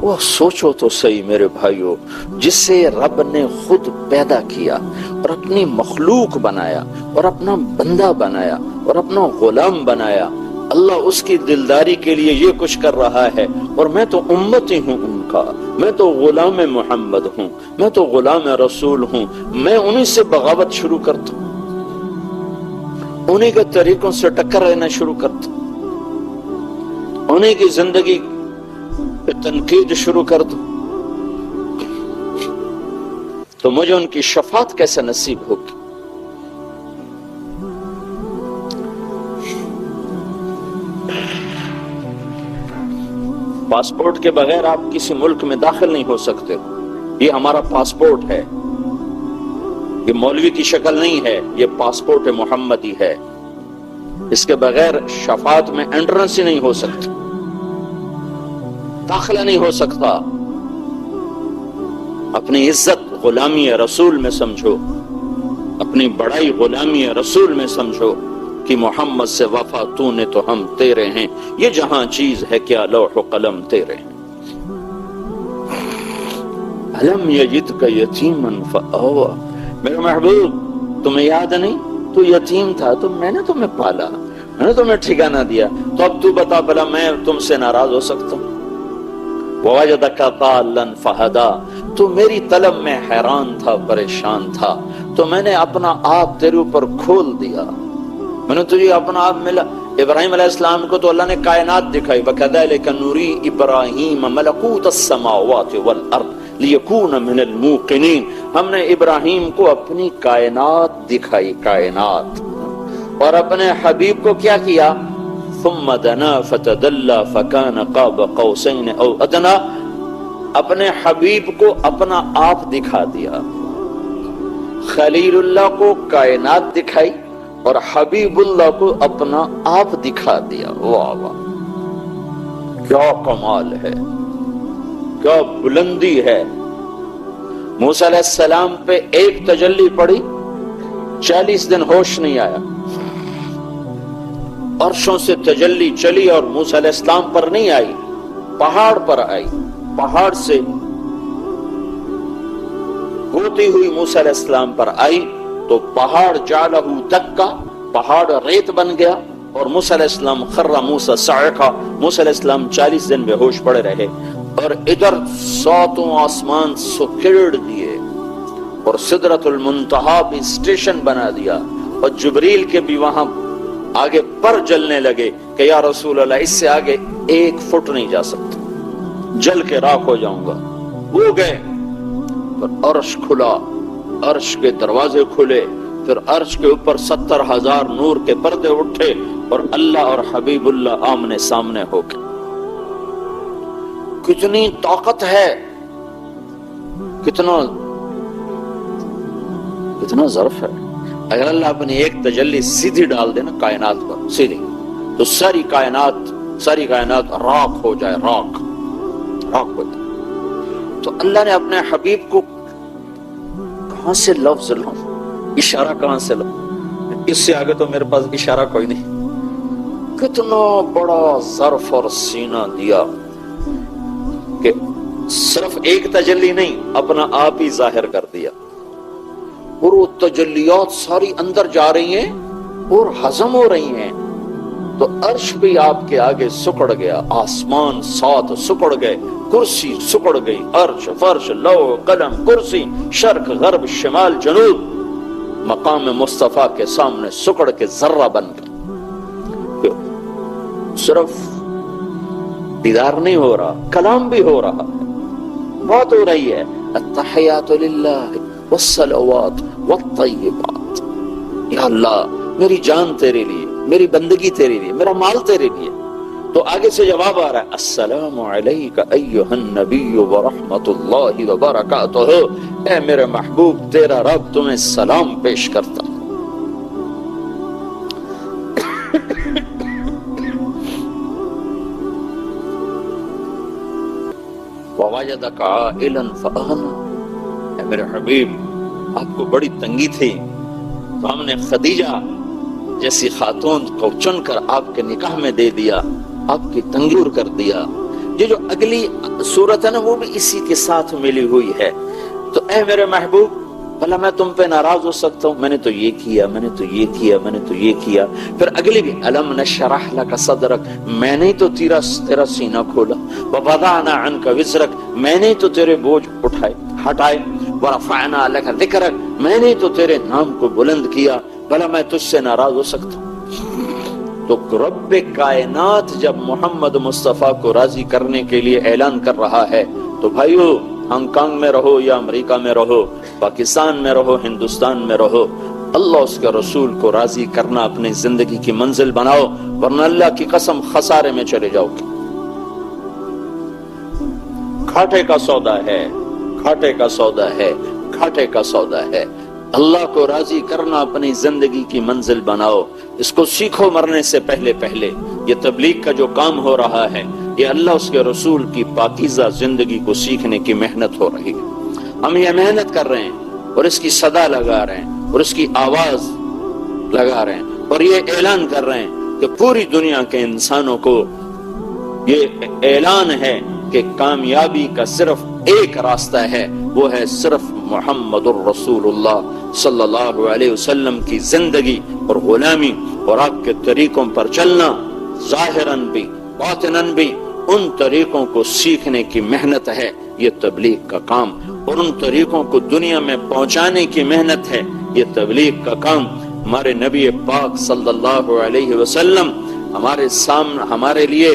وہ سوچو تو صحیح میرے بھائیو، جس سے رب نے خود پیدا کیا اور اپنی مخلوق بنایا اور اپنا بندہ بنایا اور اپنا غلام بنایا، اللہ اس کی دلداری کے لیے یہ کچھ کر رہا ہے. اور میں تو امتی ہوں ان کا، میں تو غلام محمد ہوں، میں تو غلام رسول ہوں. میں انہی سے بغاوت شروع کرتا ہوں، انہی کے طریقوں سے ٹکر لینا شروع کرتا ہوں، انہی کی زندگی پہ تنقید شروع کر دوں تو مجھے ان کی شفاعت کیسے نصیب ہوگی؟ پاسپورٹ کے بغیر آپ کسی ملک میں داخل نہیں ہو سکتے. یہ ہمارا پاسپورٹ ہے، یہ مولوی کی شکل نہیں ہے، یہ پاسپورٹ محمدی ہے. اس کے بغیر شفاعت میں انٹرنس ہی نہیں ہو سکتا، داخلہ نہیں ہو سکتا. اپنی عزت غلامی رسول میں سمجھو، اپنی بڑائی غلامی رسول میں سمجھو کہ محمد سے وفا تو نے تو ہم تیرے ہیں. یہ جہاں چیز ہے کیا لوح و قلم تیرے ہیں. الم یجدک یتیما فآوی. میرے محبوب تمہیں یاد نہیں تو یتیم تھا تو میں نے تمہیں پالا، میں نے تمہیں ٹھکانہ دیا. تو اب تو بتا بھلا میں تم سے ناراض ہو سکتا ہوں؟ وَوَجَدَكَ ضَالًّا فَهَدَىٰ. تو میری طلب میں حیران تھا، پریشان تھا، تو میں نے اپنا آپ تیرے اوپر کھول دیا، میں نے تجھے اپنا آپ ملا. ابراہیم علیہ السلام کو تو اللہ نے کائنات دکھائی. وَكَذَلِكَ نُرِي إِبْرَاهِيمَ مَلَكُوتَ السَّمَاوَاتِ وَالْأَرْضِ لِيَكُونَ مِنَ الْمُوقِنِينَ. ہم نے ابراہیم کو اپنی کائنات دکھائی، کائنات. اور اپنے حبیب کو کیا کیا؟ ثم دنا فتدلى فكان قاب قوسين او ادنى. اپنے حبیب کو اپنا آپ دکھا دیا. خلیل اللہ کو کائنات دکھائی اور حبیب اللہ کو اپنا آپ دکھا دیا. واہ واہ، کیا کمال ہے، کیا بلندی ہے، موسیٰ علیہ السلام پہ ایک تجلی پڑی، 40 دن ہوش نہیں آیا، عرشوں سے تجلی چلی اور موسیٰ علیہ السلام پر نہیں آئی، پہاڑ پر آئی، پہاڑ سے ہوتی ہوئی موسیٰ علیہ السلام پر آئی تو پہاڑ جعلہ دکا، پہاڑ ریت بن گیا اور موسیٰ علیہ السلام خر موسیٰ صعقا، موسیٰ علیہ السلام 40 دن بے ہوش پڑے رہے، اور ادھر 7 آسمان سکیڑ دیے اور سدرۃ المنتہا بھی اسٹیشن بنا دیا، اور جبریل کے بھی وہاں آگے پر جلنے لگے کہ یا رسول اللہ اس سے آگے 1 فٹ نہیں جا سکتا، جل کے راکھ ہو جاؤں گا۔ وہ گئے، پھر عرش کھلا، عرش کے دروازے کھلے، پھر عرش کے اوپر 70,000 نور کے پردے اٹھے اور اللہ اور حبیب اللہ آمنے سامنے ہو گئے۔ کتنی طاقت ہے، کتنا ظرف ہے۔ اگر اللہ اپنی ایک تجلی سیدھی ڈال دے نا کائنات پر، سیدھی، تو ساری کائنات راکھ ہو جائے، راکھ ہو جائے۔ تو اللہ نے اپنے حبیب کو کہاں سے لفظ لاؤں، اشارہ کہاں سے لاؤں، اس سے آگے تو میرے پاس اشارہ کوئی نہیں۔ کتنا بڑا ظرف اور سینہ دیا کہ صرف ایک تجلی نہیں، اپنا آپ ہی ظاہر کر دیا، اور وہ تجلیات ساری اندر جا رہی ہیں اور ہضم ہو رہی ہیں، تو عرش بھی آپ کے آگے سکڑ گیا، آسمان 7 سکڑ گئے، کرسی سکڑ گئی، عرش، فرش، لوح، قلم، کرسی، شرق، غرب، شمال، جنوب مقام مصطفیٰ کے سامنے سکڑ کے ذرہ بن گئے۔ صرف دیدار نہیں ہو رہا، کلام بھی ہو رہا، بات ہو رہی ہے، التحیات للہ والصلوات والطیبات، یا اللہ میری جان تیرے لیے، میری بندگی تیرے لیے، میرا مال تیرے لیے۔ تو آگے سے جواب آ رہا ہے، السلام علیک ایھا النبی ورحمۃ اللہ وبرکاتہ، اے میرے محبوب تیرا رب تمہیں سلام پیش کرتا۔ ووجدک عائلا فاغنی، اے میرے حبیب آپ کو بڑی تنگی تھی تو ہم نے خدیجہ جیسی خاتون کو چن کر آپ کے نکاح میں دے دیا، آپ کی تنگی دور کر دیا۔ یہ جو اگلی صورت ہے نا وہ بھی اسی کے ساتھ ملی ہوئی ہے۔ تو اے میرے محبوب بھلا میں تم پہ ناراض ہو سکتا ہوں؟ میں نے تو یہ کیا، میں نے تو یہ کیا، میں نے تو یہ کیا۔ پھر اگلی بھی الم نشرح لک صدرک، میں نے تو تیرا سینہ کھولا، ووضعنا عنک وزرک، میں نے تو تیرے بوجھ اٹھائے ہٹائے، ورفعنا لک ذکرک، میں نے تو تیرے نام کو بلند کیا، بھلا میں تجھ سے ناراض ہو سکتا ہوں؟ تو رب کائنات جب محمد مصطفیٰ کو راضی کرنے کے لیے اعلان کر رہا ہے تو بھائیو، ہانگ کانگ میں رہو یا امریکہ میں رہو، پاکستان میں رہو، ہندوستان میں رہو، اللہ اس کے رسول کو راضی کرنا اپنی زندگی کی منزل بناؤ، ورنہ اللہ کی قسم خسارے میں چلے جاؤ گے۔ گھاٹے کا سودا ہے، گھاٹے کا سودا ہے، گھاٹے کا سودا ہے۔ اللہ کو راضی کرنا اپنی زندگی کی منزل بناؤ، اس کو سیکھو مرنے سے پہلے پہلے۔ یہ تبلیغ کا جو کام ہو رہا ہے، یہ اللہ اس کے رسول کی پاکیزہ زندگی کو سیکھنے کی محنت ہو رہی ہے۔ ہم یہ محنت کر رہے ہیں اور اس کی صدا لگا رہے ہیں اور اس کی آواز لگا رہے ہیں اور یہ اعلان کر رہے ہیں کہ پوری دنیا کے انسانوں کو یہ اعلان ہے کہ کامیابی کا صرف ایک راستہ ہے، وہ ہے صرف محمد الرسول اللہ صلی اللہ علیہ وسلم کی زندگی اور غلامی، اور آپ کے طریقوں پر چلنا، ظاہراً بھی باطناً بھی ان طریقوں کو سیکھنے کی محنت ہے یہ تبلیغ کا کام، اور ان طریقوں کو دنیا میں پہنچانے کی محنت ہے یہ تبلیغ کا کام۔ ہمارے نبی پاک صلی اللہ علیہ وسلم ہمارے سامنے، ہمارے لیے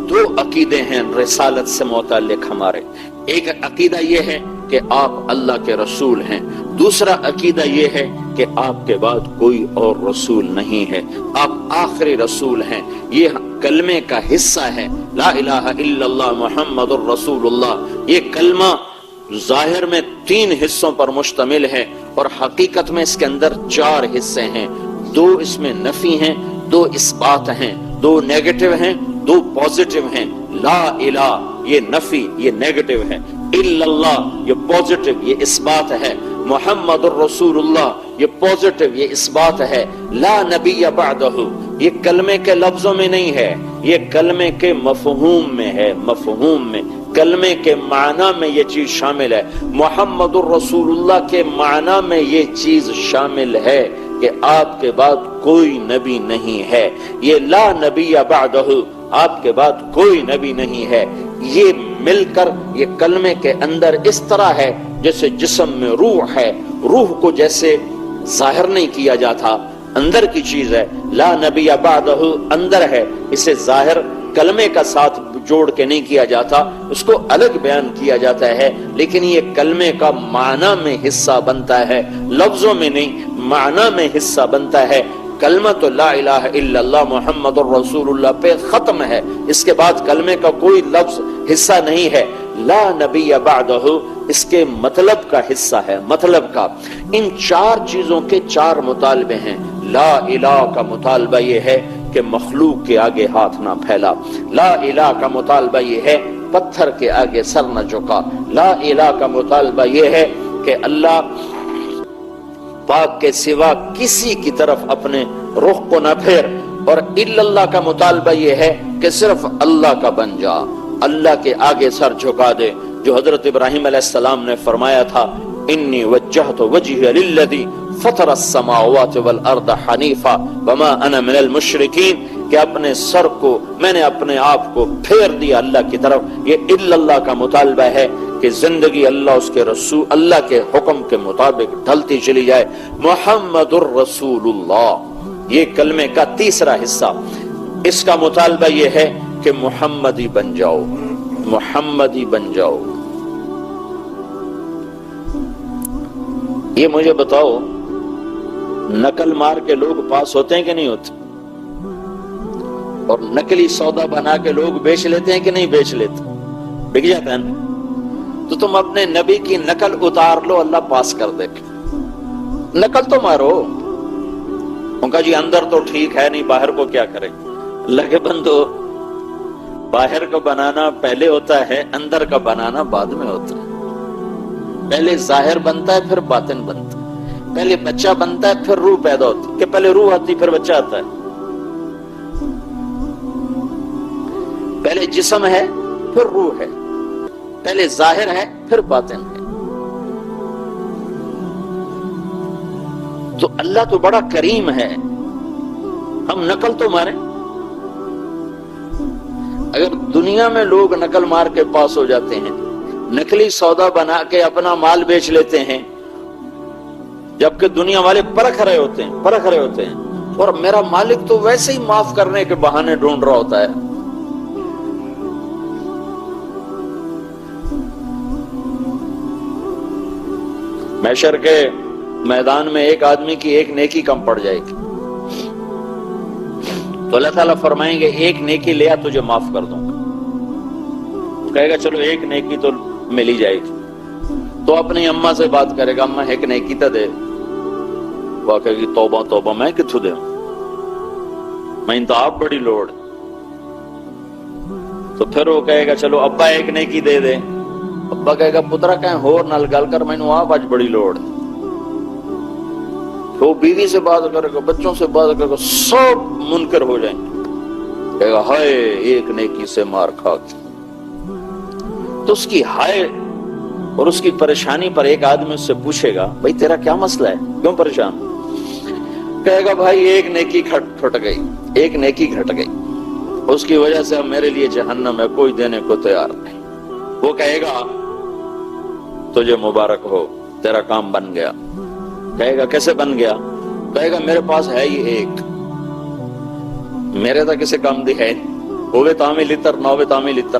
2 عقیدے ہیں رسالت سے متعلق ہمارے۔ ایک عقیدہ یہ ہے کہ آپ اللہ کے رسول ہیں، دوسرا عقیدہ یہ ہے کہ آپ کے بعد کوئی اور رسول نہیں ہے، آپ آخری رسول ہیں۔ یہ کلمے کا حصہ ہے، لا الہ الا اللہ محمد الرسول اللہ۔ یہ کلمہ ظاہر میں 3 حصوں پر مشتمل ہے اور حقیقت میں اس کے اندر 4 حصے ہیں، 2 اس میں نفی ہیں، 2 اثبات ہیں، 2 نیگیٹو ہیں، 2 پازیٹیو ہیں۔ لا الہ یہ نفی، یہ نیگیٹو ہے، الا اللہ یہ پوزیٹو، یہ اس بات ہے، محمد الرسول اللہ یہ پوزیٹو، یہ اس بات ہے، لا نبی بعدہ یہ کلمے کے لفظوں میں نہیں ہے، یہ کلمے کے مفہوم میں ہے، مفہوم میں، کلمے کے معنی میں یہ چیز شامل ہے، محمد الرسول اللہ کے معنی میں یہ چیز شامل ہے کہ آپ کے بعد کوئی نبی نہیں ہے، یہ لا نبی بعدہ آپ کے بعد کوئی نبی نہیں ہے، یہ مل کر یہ کلمے کے اندر اس طرح ہے جیسے جسم میں روح ہے، روح کو جیسے ظاہر نہیں کیا جاتا، اندر کی چیز ہے، لا نبی بعدہ اندر ہے، اسے ظاہر کلمے کا ساتھ جوڑ کے نہیں کیا جاتا، اس کو الگ بیان کیا جاتا ہے، لیکن یہ کلمے کا معنی میں حصہ بنتا ہے، لفظوں میں نہیں، معنی میں حصہ بنتا ہے۔ کلمہ تو لا الہ الا اللہ محمد الرسول اللہ پہ ختم ہے، اس کے بعد کلمے کا کوئی لفظ حصہ نہیں ہے، لا نبی بعدہ اس کے مطلب کا حصہ ہے، مطلب کا۔ ان چار چیزوں کے چار مطالبے ہیں۔ لا الہ کا مطالبہ یہ ہے کہ مخلوق کے آگے ہاتھ نہ پھیلا، لا الہ کا مطالبہ یہ ہے پتھر کے آگے سر نہ جھکا، لا الہ کا مطالبہ یہ ہے کہ اللہ پاک کے سوا کسی کی طرف اپنے رخ کو نہ پھیر، اور الا اللہ کا مطالبہ یہ ہے کہ صرف اللہ کا بن جا، اللہ کے آگے سر جھکا دے، جو حضرت ابراہیم علیہ السلام نے فرمایا تھا انی وجہت وجہی للذی فطر السماوات والارض حنیفا وما انا من المشرکین، کہ اپنے سر کو میں نے اپنے آپ کو پھیر دیا اللہ کی طرف۔ یہ الا اللہ کا مطالبہ ہے کہ زندگی اللہ اس کے رسول اللہ کے حکم کے مطابق ڈھلتی چلی جائے۔ محمد الرسول اللہ یہ کلمے کا تیسرا حصہ، اس کا مطالبہ یہ ہے کہ محمدی بن جاؤ، محمدی بن جاؤ۔ یہ مجھے بتاؤ نقل مار کے لوگ پاس ہوتے ہیں کہ نہیں ہوتے؟ اور نقلی سودا بنا کے لوگ بیچ لیتے ہیں کہ نہیں بیچ لیتے؟ بک جاتا ہے نا؟ تو تم اپنے نبی کی نقل اتار لو، اللہ پاس کر دے گا۔ نقل تو مارو، ان کا جی اندر تو ٹھیک ہے نہیں، باہر کو کیا کرے؟ اللہ کے بندو، باہر کا بنانا پہلے ہوتا ہے، اندر کا بنانا بعد میں ہوتا ہے۔ پہلے ظاہر بنتا ہے پھر باطن بنتا ہے، پہلے بچہ بنتا ہے پھر روح پیدا ہوتی ہے، کہ پہلے روح آتی پھر بچہ آتا ہے، پہلے جسم ہے پھر روح ہے، پہلے ظاہر ہے پھر باطن ہے۔ تو اللہ تو بڑا کریم ہے، ہم نقل تو ماریں۔ اگر دنیا میں لوگ نقل مار کے پاس ہو جاتے ہیں، نقلی سودا بنا کے اپنا مال بیچ لیتے ہیں، جبکہ دنیا والے پرکھ رہے ہوتے ہیں، اور میرا مالک تو ویسے ہی معاف کرنے کے بہانے ڈھونڈ رہا ہوتا ہے۔ محشر کے میدان میں ایک آدمی کی ایک نیکی کم پڑ جائے گی، تو اللہ تعالیٰ فرمائیں گے ایک نیکی لیا تجھے معاف کر دوں گا۔ کہے گا چلو ایک نیکی تو مل ہی جائے گی، تو اپنی اماں سے بات کرے گا، اماں ایک نیکی تو دے۔ وہ کہے گی توبہ توبہ میں کتھوں دے، میں تو آپ بڑی لوڑ۔ تو پھر وہ کہے گا چلو ابا ایک نیکی دے دے۔ ابا کہے گا پترا کہیں ہور نال گل کر، میں نے آپ آج بڑی لوڑ۔ تو بیوی سے بات کرے گا، بچوں سے بات کرے گا، سب منکر ہو جائیں گے۔ کہے گا ہائے ایک نیکی سے مار کھا کے۔ تو اس کی ہائے اور اس کی پریشانی پر ایک آدمی اس سے پوچھے گا بھائی تیرا کیا مسئلہ ہے، کیوں پریشان؟ کہے گا بھائی ایک نیکی چھٹ گئی، ایک نیکی گھٹ گئی، اس کی وجہ سے اب میرے لیے جہنم ہے، کوئی دینے کو تیار نہیں۔ وہ کہے گا تجھے مبارک ہو، تیرا کام بن گیا۔ کہے گا کیسے بن گیا؟ کہے گا میرے پاس ہے ہی ایک، میرے تو کسی کام دی ہے، ہوئے تامی لتر نہ ہوئے تامی لتر،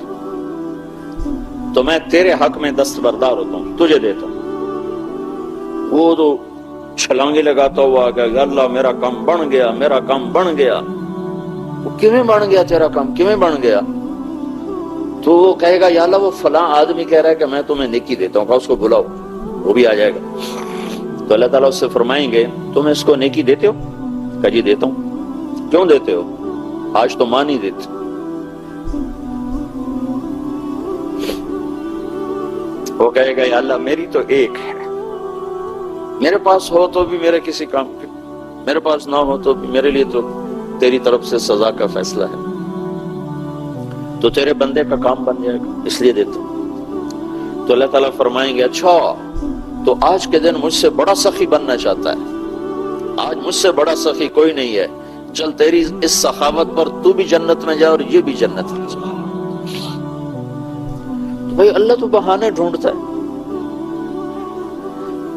تو میں تیرے حق میں دستبردار ہوتا ہوں، تجھے دیتا ہوں۔ وہ تو چھلانگے لگاتا ہوا کہ اللہ میرا کام بن گیا، میرا کام بن گیا۔ وہ کیویں بن گیا تیرا کام، کیویں بن گیا؟ تو وہ کہے گا یا اللہ وہ فلاں آدمی کہہ رہا ہے کہ میں تمہیں نیکی دیتا ہوں، اس کو بلاؤ، وہ بھی آ جائے گا۔ تو اللہ تعالیٰ اس سے فرمائیں گے تم اس کو نیکی دیتے ہو؟ کہا جی دیتا ہوں۔ کیوں دیتے ہو؟ آج تو ماں نہیں دیتی۔ وہ کہے گا یا اللہ میری تو ایک ہے، میرے پاس ہو تو بھی میرے کسی کام کی، میرے پاس نہ ہو تو بھی میرے لیے تو تیری طرف سے سزا کا فیصلہ ہے، تو تیرے بندے کا کام بن جائے گا اس لیے دیتا ہوں۔ تو اللہ تعالیٰ فرمائیں گے اچھا تو آج کے دن مجھ سے بڑا سخی بننا چاہتا ہے، آج مجھ سے بڑا سخی کوئی نہیں ہے، چل تیری اس سخاوت پر تو بھی جنت میں جا اور یہ بھی جنت میں جا۔ تو بھائی اللہ تو بہانے ڈھونڈتا ہے،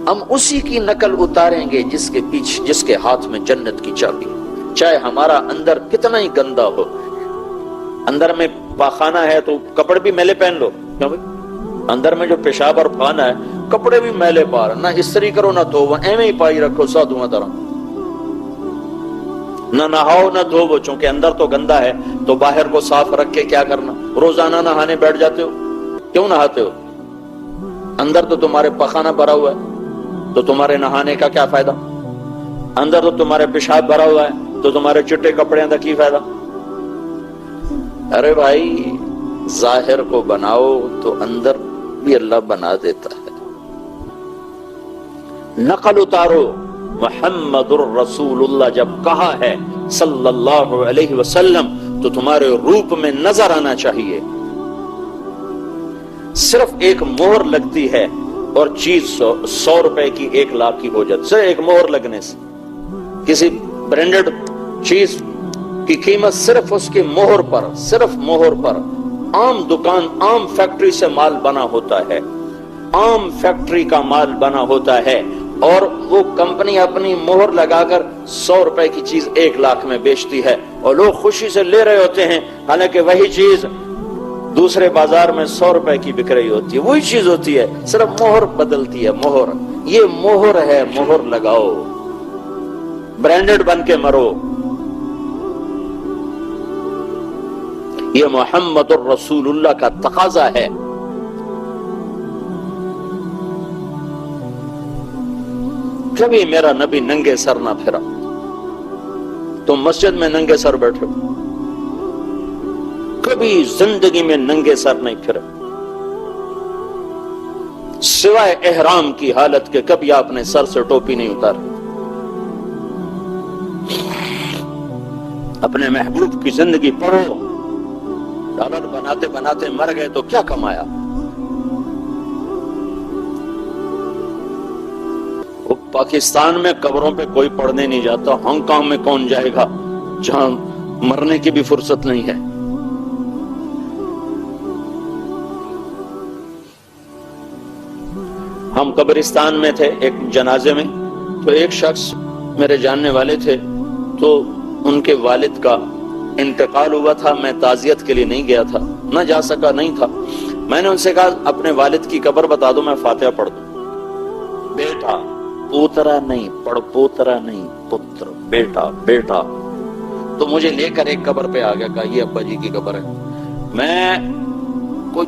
ہم اسی کی نقل اتاریں گے جس کے پیچھے، جس کے ہاتھ میں جنت کی چابی، چاہے ہمارا اندر کتنا ہی گندا ہو۔ اندر میں پاخانہ ہے تو کپڑے بھی میلے پہن لو، کیوں بھائی؟ اندر میں جو پیشاب اور پانا ہے کپڑے بھی میلے پار، نہ استری کرو نہ دھو، ایویں ہی پائی رکھو سادھواں طرح، نہ نہاؤ نہ دھو، چونکہ اندر تو گندا ہے تو باہر کو صاف رکھ کے کیا کرنا؟ روزانہ نہانے بیٹھ جاتے ہو، کیوں نہاتے ہو؟ اندر تو تمہارے پخانہ بھرا ہوا ہے تو تمہارے نہانے کا کیا فائدہ؟ اندر تو تمہارے پیشاب بھرا ہوا ہے تو تمہارے چٹے کپڑے کا کی فائدہ؟ ارے بھائی ظاہر کو بناؤ تو اندر بھی اللہ بنا دیتا ہے۔ نقل اتارو، محمد الرسول اللہ جب کہا ہے صلی اللہ علیہ وسلم تو تمہارے روپ میں نظر آنا چاہیے۔ صرف ایک مہر لگتی ہے اور چیز 100 روپے کی 1 لاکھ کی ہو جاتی، صرف ایک مہر لگنے سے۔ کسی برانڈڈ چیز کی قیمت صرف اس کی مہر پر، صرف مہر پر، عام دکان، عام فیکٹری سے مال بنا ہوتا ہے، عام فیکٹری کا مال بنا ہوتا ہے، اور وہ کمپنی اپنی مہر لگا کر 100 روپے کی چیز 1 لاکھ میں بیچتی ہے اور لوگ خوشی سے لے رہے ہوتے ہیں، حالانکہ وہی چیز دوسرے بازار میں 100 روپے کی بک رہی ہوتی ہے، وہی چیز ہوتی ہے، صرف مہر بدلتی ہے۔ مہر، یہ مہر ہے، مہر لگاؤ، برانڈڈ بن کے مرو۔ یہ محمد الرسول اللہ کا تقاضا ہے۔ کبھی میرا نبی ننگے سر نہ پھرا، تم مسجد میں ننگے سر بیٹھے، کبھی زندگی میں ننگے سر نہیں پھرے، سوائے احرام کی حالت کے کبھی آپ نے سر سے ٹوپی نہیں اتاری۔ اپنے محبوب کی زندگی پڑھو، ڈالر بناتے بناتے مر گئے تو کیا کمایا؟ وہ پاکستان میں قبروں پہ کوئی پڑھنے نہیں جاتا، ہانگ کانگ میں کون جائے گا جہاں مرنے کی بھی فرصت نہیں ہے؟ ہم قبرستان میں تھے ایک جنازے میں، تو ایک شخص میرے جاننے والے تھے، تو ان کے والد کا انتقال ہوا تھا، میں تعزیت کے لیے نہیں گیا تھا، نہ جا سکا، نہیں تھا۔ میں نے ان سے کہا اپنے والد کی قبر بتا دو، میں فاتحہ پڑھ دوں۔ بیٹا، پوترا نہیں، پڑھ پوترا نہیں، پتر، بیٹا، بیٹا۔ تو مجھے لے کر ایک قبر پہ آ گیا، کہا یہ ابا جی کی قبر ہے۔ میں کوئی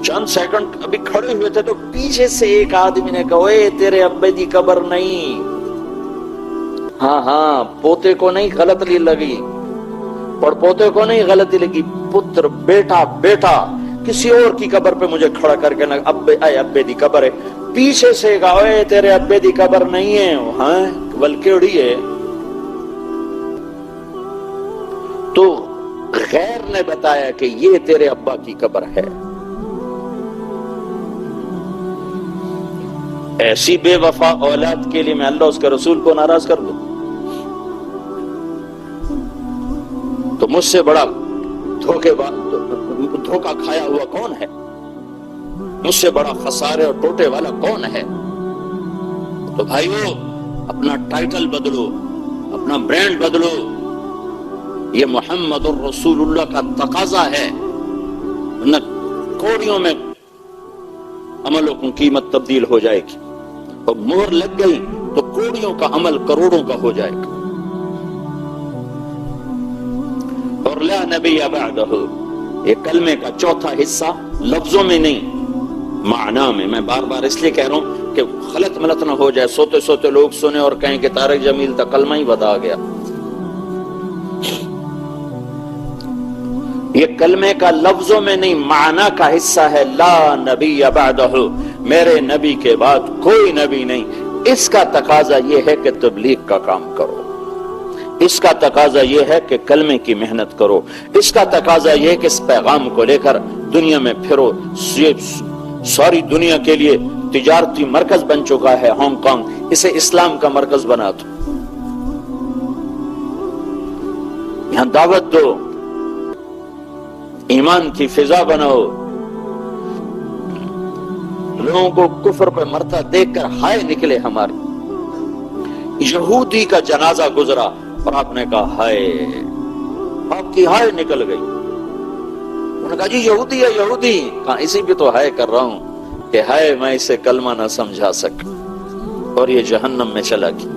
چند سیکنڈ ابھی کھڑے ہوئے تھے تو پیچھے سے ایک آدمی نے کہا اے تیرے ابے دی قبر نہیں، ہاں ہاں پوتے کو نہیں غلطی لگی، پڑ پوتے کو نہیں غلطی لگی، پتر، بیٹا، بیٹا۔ کسی اور کی قبر پہ مجھے کھڑا کر کے ابے، اے ابے دی قبر ہے، پیچھے سے کہا اے تیرے ابے دی قبر نہیں ہے، ہاں بلکہ اڑی ہے۔ تو غیر نے بتایا کہ یہ تیرے ابا کی قبر ہے۔ ایسی بے وفا اولاد کے لیے میں اللہ اس کے رسول کو ناراض کر دوں؟ تو مجھ سے بڑا دھوکہ کھایا ہوا کون ہے؟ مجھ سے بڑا خسارے اور ٹوٹے والا کون ہے؟ تو بھائیو، اپنا ٹائٹل بدلو، اپنا برانڈ بدلو، یہ محمد الرسول اللہ کا تقاضا ہے، ورنہ کوڑیوں میں عملوں کی قیمت تبدیل ہو جائے گی، اور مہر لگ گئی تو کوڑیوں کا عمل کروڑوں کا ہو جائے گا۔ اور لا نبی بعدہ، یہ کلمے کا چوتھا حصہ لفظوں میں نہیں معنی میں بار بار اس لیے کہہ رہا ہوں کہ غلط ملت نہ ہو جائے، سوتے سوتے لوگ سنے اور کہیں کہ طارق جمیل تا کلمہ ہی بتا گیا۔ یہ کلمے کا لفظوں میں نہیں معنی کا حصہ ہے، لا نبی بعدہ، میرے نبی کے بعد کوئی نبی نہیں۔ اس کا تقاضا یہ ہے کہ تبلیغ کا کام کرو، اس کا تقاضا یہ ہے کہ کلمے کی محنت کرو، اس کا تقاضا یہ ہے کہ اس پیغام کو لے کر دنیا میں پھرو۔ ساری دنیا کے لیے تجارتی مرکز بن چکا ہے ہانگ کانگ، اسے اسلام کا مرکز بنا دو، یہاں دعوت دو، ایمان کی فضا بناؤ، لوگوں کو کفر پہ مرتا دیکھ کر ہائے نکلے ہماری۔ یہودی کا جنازہ گزرا اور آپ نے کہا ہائے، آپ کی ہائے نکل گئی۔ انہوں نے کہا جی یہودی ہے یہودی، کہا اسی بھی تو ہائے کر رہا ہوں کہ ہائے میں اسے کلمہ نہ سمجھا سکا اور یہ جہنم میں چلا گیا۔